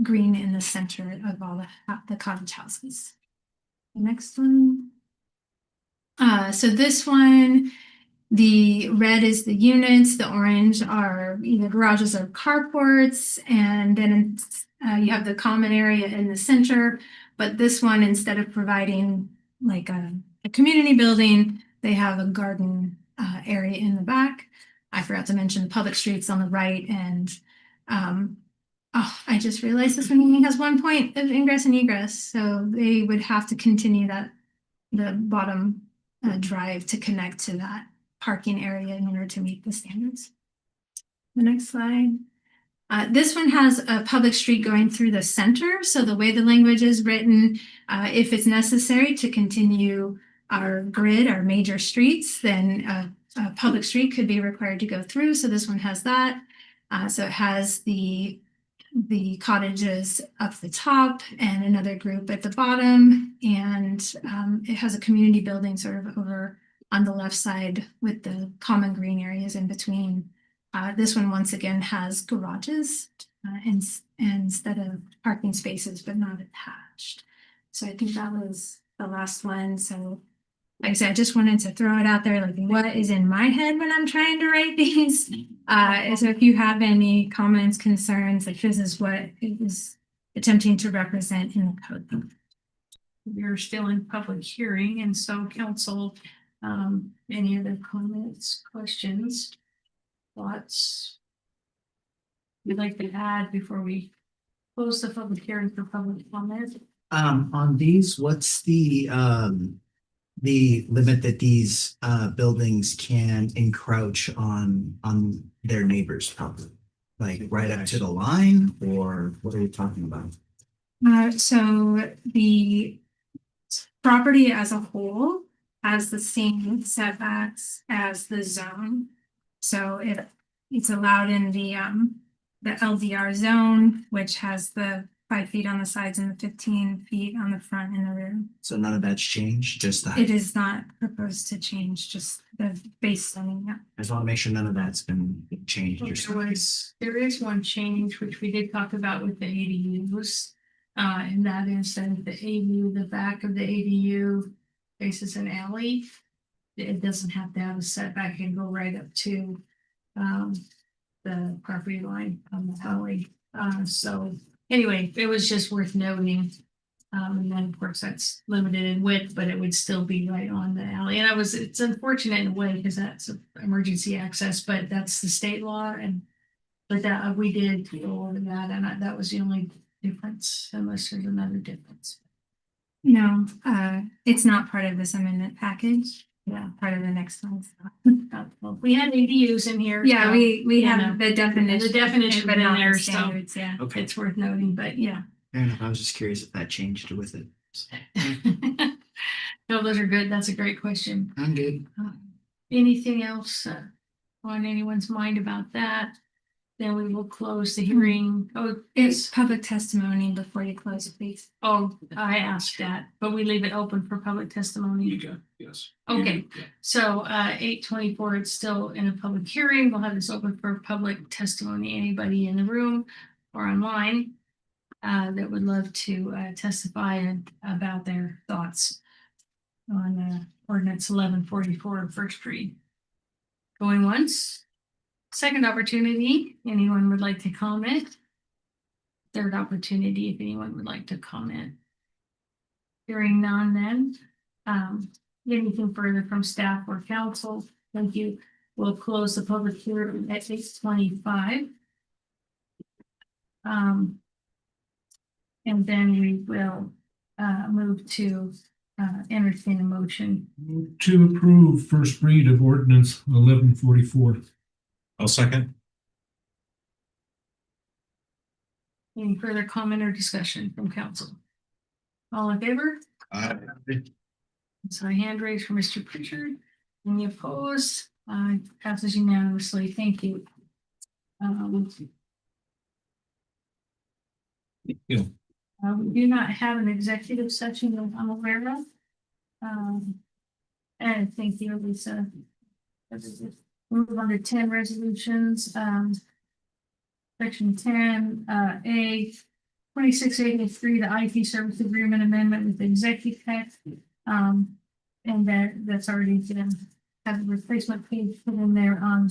green in the center of all the cottage houses. The next one. So this one, the red is the units, the orange are either garages or carports, and then you have the common area in the center. But this one, instead of providing like a community building, they have a garden area in the back. I forgot to mention the public streets on the right, and I just realized this one only has 1 point of ingress and egress, so they would have to continue the bottom drive to connect to that parking area in order to meet the standards. The next slide. This one has a public street going through the center. So the way the language is written, if it's necessary to continue our grid, our major streets, then a public street could be required to go through. So this one has that. So it has the cottages up the top and another group at the bottom. And it has a community building sort of over on the left side with the common green areas in between. This one, once again, has garages instead of parking spaces, but not attached. So I think that was the last one. So like I said, I just wanted to throw it out there, like what is in my head when I'm trying to write these. So if you have any comments, concerns, like this is what it was attempting to represent in the code book. We're still in public hearing, and so council, any other comments, questions, thoughts you'd like to add before we close the public hearing for public comment? On these, what's the limit that these buildings can encroach on their neighbors' property? Like right up to the line, or what are we talking about? So the property as a whole has the same setbacks as the zone. So it's allowed in the LDR zone, which has the 5 feet on the sides and the 15 feet on the front and the rear. So none of that's changed, just the It height. is not proposed to change, just the base zoning. Yeah. I just want to make sure none of that's been changed or something. There is one change, which we did talk about with the ADUs. And that is that the ADU, the back of the ADU faces an alley. It doesn't have to have a setback and go right up to the property line on the alley. So anyway, it was just worth noting. And then of course that's limited in width, but it would still be right on the alley. And it's unfortunate in a way because that's emergency access, but that's the state law. But that we did go over that, and that was the only difference, unless there's another difference. No, it's not part of this amendment package. Yeah, part of the next one. Well, we had ADUs in here. Yeah, so, we you have know, the definition. The definition but in not there, the so standards, yeah. Okay. it's worth noting, but yeah. Fair enough. I was just curious if that changed with it. No, those are good. That's a great question. I'm good. Anything else on anyone's mind about that? Then we will close the hearing. Oh, It's public testimony before you close, please. oh, I asked that, but we leave it open for public testimony. Yes. Okay, so 8:24, it's still in a public hearing. We'll have this open for public testimony. Anybody in the room or online that would love to testify about their thoughts on ordinance 1144 first read. Going once. Second opportunity, anyone would like to comment? Third opportunity, if anyone would like to comment. Hearing none then. Anything further from staff or council? Thank you. We'll close the public hearing at 6:25. And then we will move to entertain a motion. To approve first read of ordinance 1144. I'll second. Any further comment or discussion from council? All in favor? So a hand raised for Mr. Pritchard. Any opposed? Passes unanimously. Thank you. We do not have an executive session that I'm aware of. And thank you, Lisa. Move on to 10 resolutions. Section 10, A, 2683, the IT service agreement amendment with Executech. And that's already been, have a replacement page put in there on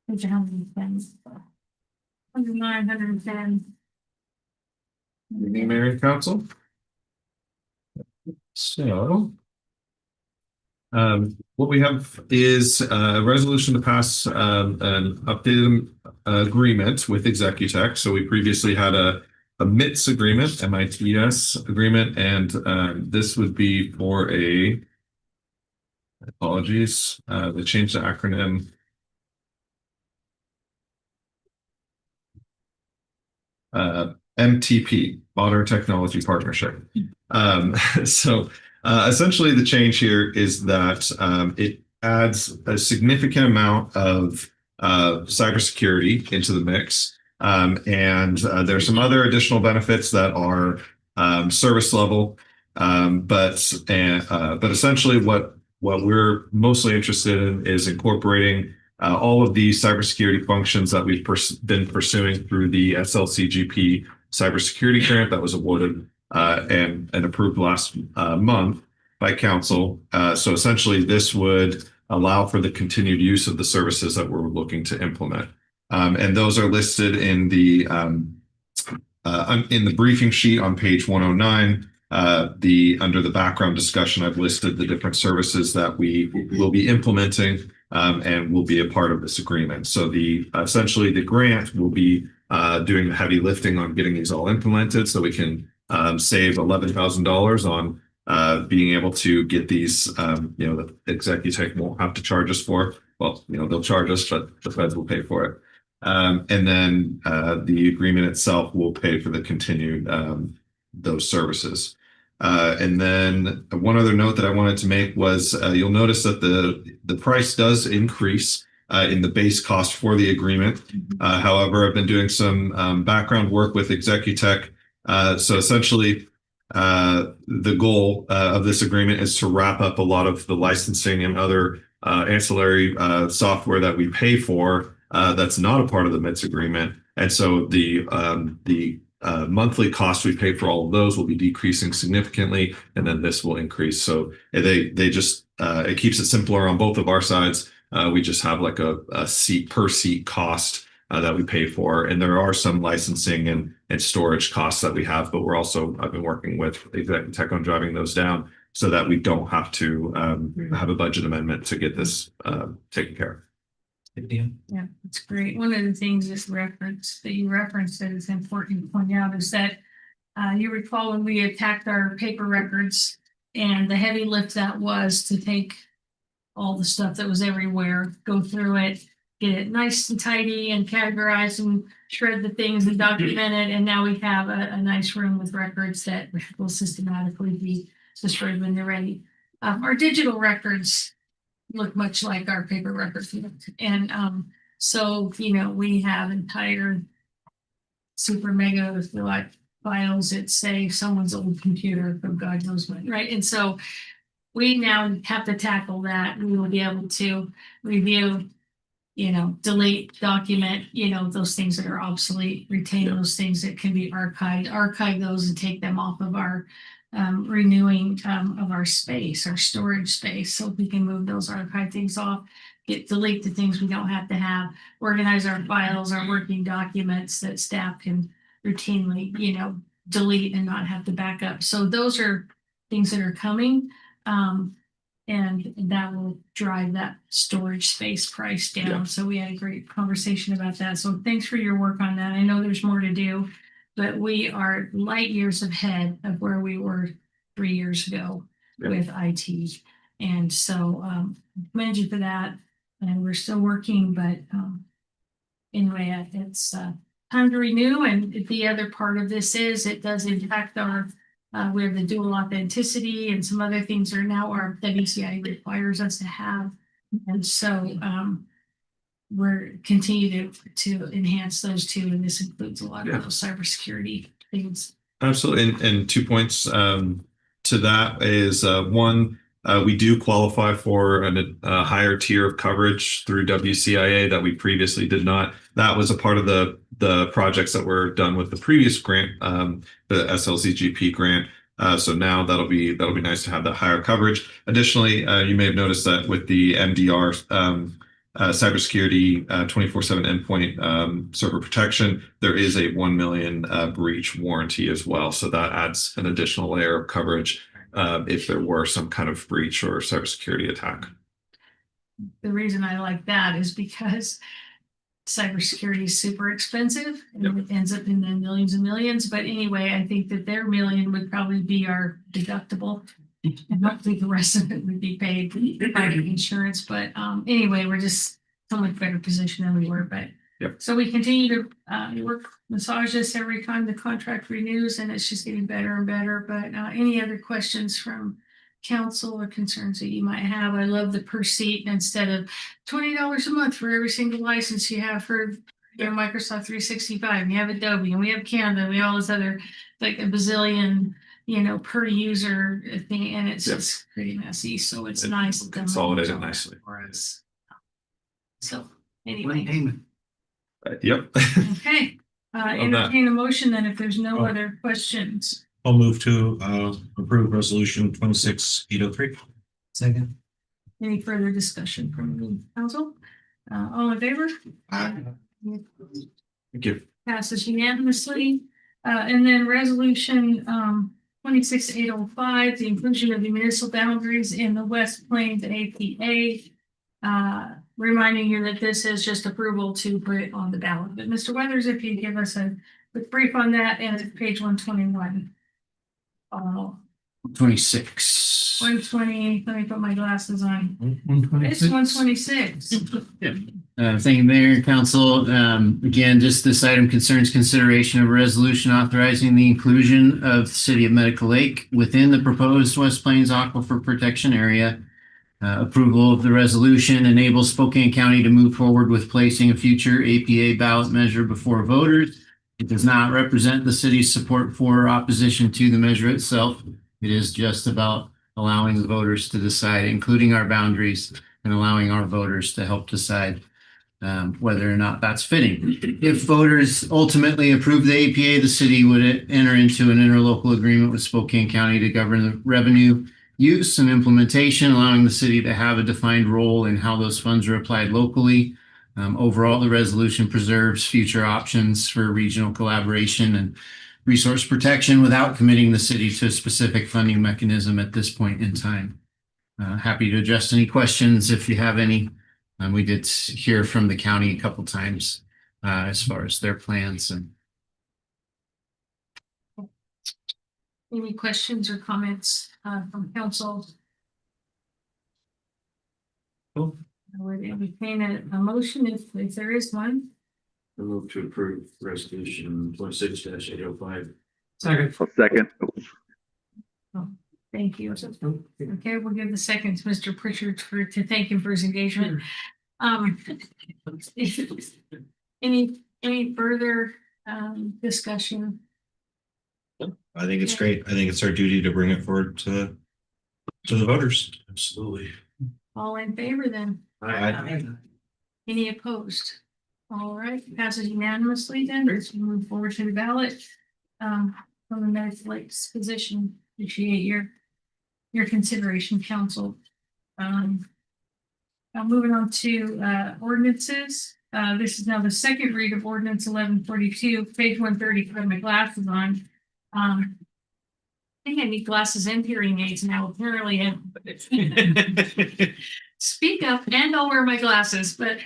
page 110. 109, 110. Good evening, Mayor and Council. So what we have is a resolution to pass an updated agreement with Executech. So we previously had a MITS agreement, MITS agreement, and this would be for a, apologies, they changed the acronym. MTP, Modern Technology Partnership. Essentially the change here is that it adds a significant amount of cybersecurity into the mix. There's some other additional benefits that are service level. But essentially what we're mostly interested in is incorporating all of these cybersecurity functions that we've been pursuing through the SLCGP cybersecurity grant that was awarded and approved last month by council. So essentially this would allow for the continued use of the services that we're looking to implement. And those are listed in the briefing sheet on page 109. Under the background discussion, I've listed the different services that we will be implementing and will be a part of this agreement. So essentially the grant will be doing the heavy lifting on getting these all implemented, so we can save $11,000 on being able to get these. The Executech won't have to charge us for. Well, they'll charge us, but the feds will pay for it. And then the agreement itself will pay for the continued those services. And then one other note that I wanted to make was you'll notice that the price does increase in the base cost for the agreement. However, I've been doing some background work with Executech. So essentially, the goal of this agreement is to wrap up a lot of the licensing and other ancillary software that we pay for that's not a part of the MITS agreement. And so the monthly cost we pay for all of those will be decreasing significantly, and then this will increase. So they just it keeps it simpler on both of our sides. We just have like a seat per seat cost that we pay for, and there are some licensing and storage costs that we have, but I've been working with Executech on driving those down so that we don't have to have a budget amendment to get this taken care of. Yeah, that's great. One of the things that you referenced that is important to point out is that you recall when we attacked our paper records and the heavy lift that was to take all the stuff that was everywhere, go through it, get it nice and tidy and categorize and shred the things and document it. And now we have a nice room with records that will systematically be destroyed when they're ready. Our digital records look much like our paper records. And so, you know, we have entire super mega like files that say someone's old computer from God knows when, right? And so we now have to tackle that. We will be able to review, you know, delete, document, you know, those things that are obsolete, retain those things that can be archived, archive those and take them off of our renewing of our space, our storage space, so we can move those archive things off, delete the things we don't have to have, organize our files, our working documents that staff can routinely, you know, delete and not have to back up. So those are things that are coming. And that will drive that storage space price down. Yeah. So we had a great conversation about that. So thanks for your work on that. I know there's more to do, but we are light years ahead of where we were 3 years ago with IT. And so commend you for that. And we're still working, but anyway, it's time to renew. And the other part of this is it does impact our we have the dual authenticity and some other things are now our WCI requires us to have. And so we're continue to enhance those two. And this includes a lot of those cybersecurity things. Absolutely. And 2 points to that is one, we do qualify for a higher tier of coverage through WCIA that we previously did not. That was a part of the projects that were done with the previous grant, the SLCGP grant. So now that'll be nice to have that higher coverage. Additionally, you may have noticed that with the MDR cybersecurity 24/7 endpoint server protection, there is a 1 million breach warranty as well. So that adds an additional layer of coverage if there were some kind of breach or cybersecurity attack. The reason I like that is because cybersecurity is super expensive and it ends up in the millions and millions. But anyway, I think that their million would probably be our deductible. And hopefully the rest of it would be paid by the insurance. But anyway, we're just so much better position than we were. But so we continue to massage this every time the contract renews, and it's just getting better and better. But any other questions from council or concerns that you might have? I love the per seat instead of $20 a month for every single license you have for Microsoft 365. And you have Adobe, and we have Canva, and we have all this other like a bazillion, per user thing, and it's just pretty messy. So it's nice to consolidate it nicely for us. So anyway, payment. Yep. Okay. Entertain a motion then if there's no other questions. I'll move to approve resolution 26-803. Second. Any further discussion from the council? All in favor? Thank you. Passes unanimously. And then resolution 26-805, the inclusion of the municipal boundaries in the West Plains APA. Reminding you that this is just approval to put it on the ballot. But Mr. Weathers, if you give us a quick brief on that, and it's page 121. 26. 120, let me put my glasses on. 126. It's 126. Thank you, Mayor and Council. Again, just this item concerns consideration of a resolution authorizing the inclusion of the City of Medical Lake within the proposed West Plains Aquifer Protection Area. Approval of the resolution enables Spokane County to move forward with placing a future APA ballot measure before voters. It does not represent the city's support for or opposition to the measure itself. It is just about allowing the voters to decide, including our boundaries, and allowing our voters to help decide whether or not that's fitting. If voters ultimately approve the APA, the city would enter into an interlocal agreement with Spokane County to govern the revenue use and implementation, allowing the city to have a defined role in how those funds are applied locally. Overall, the resolution preserves future options for regional collaboration and resource protection without committing the city to a specific funding mechanism at this point in time. Happy to address any questions if you have any. We did hear from the county a couple times as far as their plans. And Any questions or comments from council? Cool. I would entertain a motion if there is one. I move to approve resolution 26-805. Second. Second. Thank you. Okay, we'll give the second to Mr. Pritchard to thank him for his engagement. Any further discussion? I think it's great. I think it's our duty to bring it forward to the voters. Absolutely. All in favor then? Any opposed? All right, passes unanimously then. Let's move forward to the ballot. From the Medical Lakes position, appreciate your consideration, council. Now moving on to ordinances. This is now the second read of ordinance 1142, page 130. Put my glasses on. I think I need glasses and hearing aids now. Apparently, speak up and I'll wear my glasses. But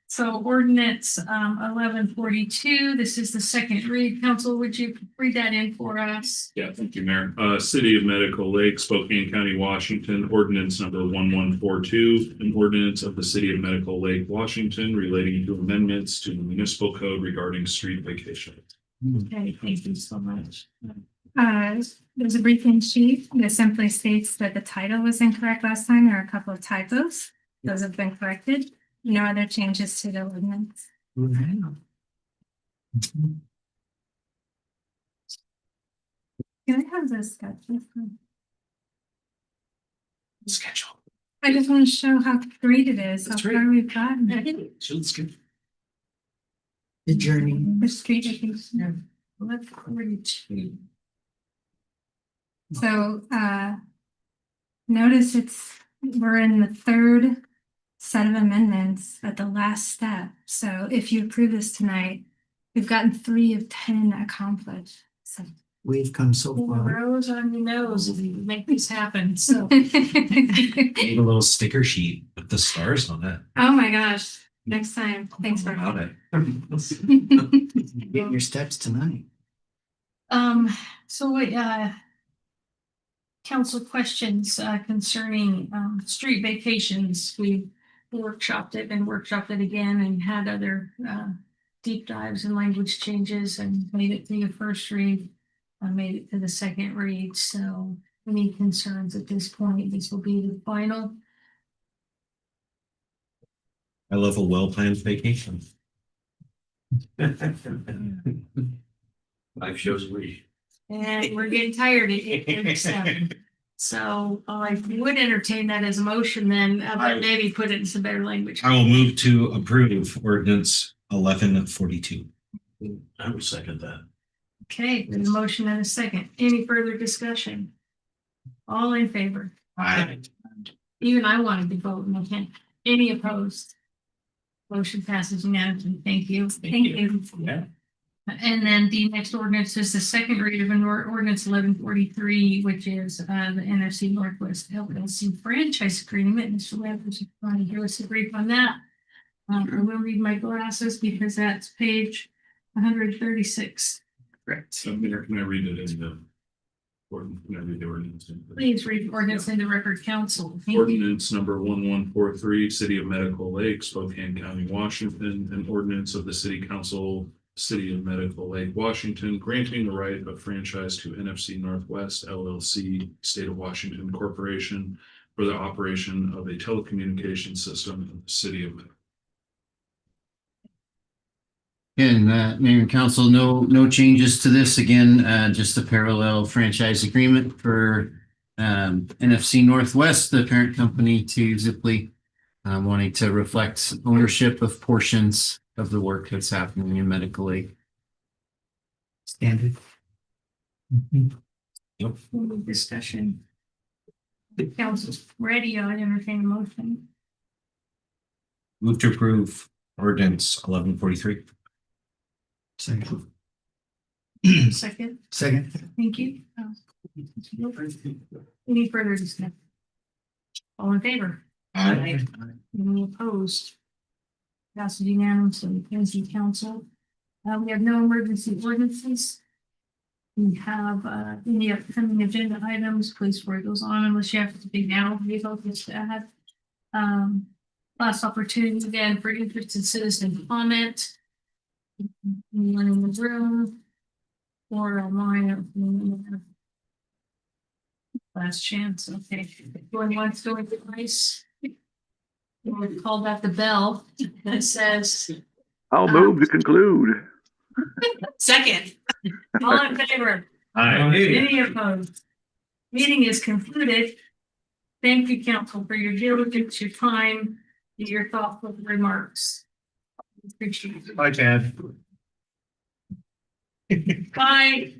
so ordinance 1142. This is the second read. Council, would you read that in for us? Yeah, thank you, Mayor. City of Medical Lake, Spokane County, Washington, ordinance number 1142, an ordinance of the City of Medical Lake, Washington, relating to amendments to the municipal code regarding street vacation. Okay, thank you so much. There's a briefing sheet that simply states that the title was incorrect last time. There are a couple of typos. Those have been corrected. No other changes to the ordinance. Can I have this schedule? Schedule. I just want to show how great it is, how That's far right. we've gotten. The journey. The street, I think, no, 1142. So notice we're in the third set of amendments at the last step. So if you approve this tonight, we've gotten 3 of 10 accomplished. So We've come so far. Rose on your nose if you make this happen. So Need a little sticker sheet with the stars on it. oh my gosh, next time. Thanks for About it. Getting your steps tonight. So council questions concerning street vacations. We workshopped it again and had other deep dives and language changes and made it through the first read. Made it to the second read. So any concerns at this point? This will be the final. I love a well-planned vacation. 5 shows a week. And we're getting tired at 8:37. So I would entertain that as a motion then, but maybe put it in some better language. I will move to approve ordinance 1142. I will second that. Okay, there's a motion and a second. Any further discussion? All in favor? Aye. Even I wanted to vote and I can't. Any opposed? Motion passes unanimously. Thank you. Thank you. Yeah. And then the next ordinance is the second read of an ordinance 1143, which is the NFC Northwest LLC franchise agreement. Mr. Webb, if you want to give us a brief on that. I will read my glasses because that's page 136. Correct. So Mayor, can I read it in the ordinance? Can I read the ordinance? Please read the ordinance into record, council. Thank you. Ordinance number 1143, City of Medical Lake, Spokane County, Washington, an ordinance of the City Council, City of Medical Lake, Washington, granting the right of franchise to NFC Northwest LLC, State of Washington Corporation, for the operation of a telecommunications system in the City of Medical. Again, Mayor and Council, no changes to this. Again, just a parallel franchise agreement for NFC Northwest, the parent company to Ziply, wanting to reflect ownership of portions of the work that's happening in Medical Lake. Standard. Yep. Any discussion? The council's ready. I entertain a motion. Move to approve ordinance 1143. Second. Second. Second. Thank you. Any further discussion? All in favor? Aye. Any opposed? Passes unanimously. Thank you, council. We have no emergency ordinances. We have any upcoming agenda items. Please forward those on unless you have to be now. We both just to add. Last opportunity again for interested citizen comment. Anyone in the room or online or Last chance, okay. Going once, going twice. We'll call that the bell that says, I'll move to conclude. Second. all in favor? Aye. Any opposed? Meeting is concluded. Thank you, council, for your diligence, your time, and your thoughtful remarks. Appreciate it. Bye, Chad. Bye.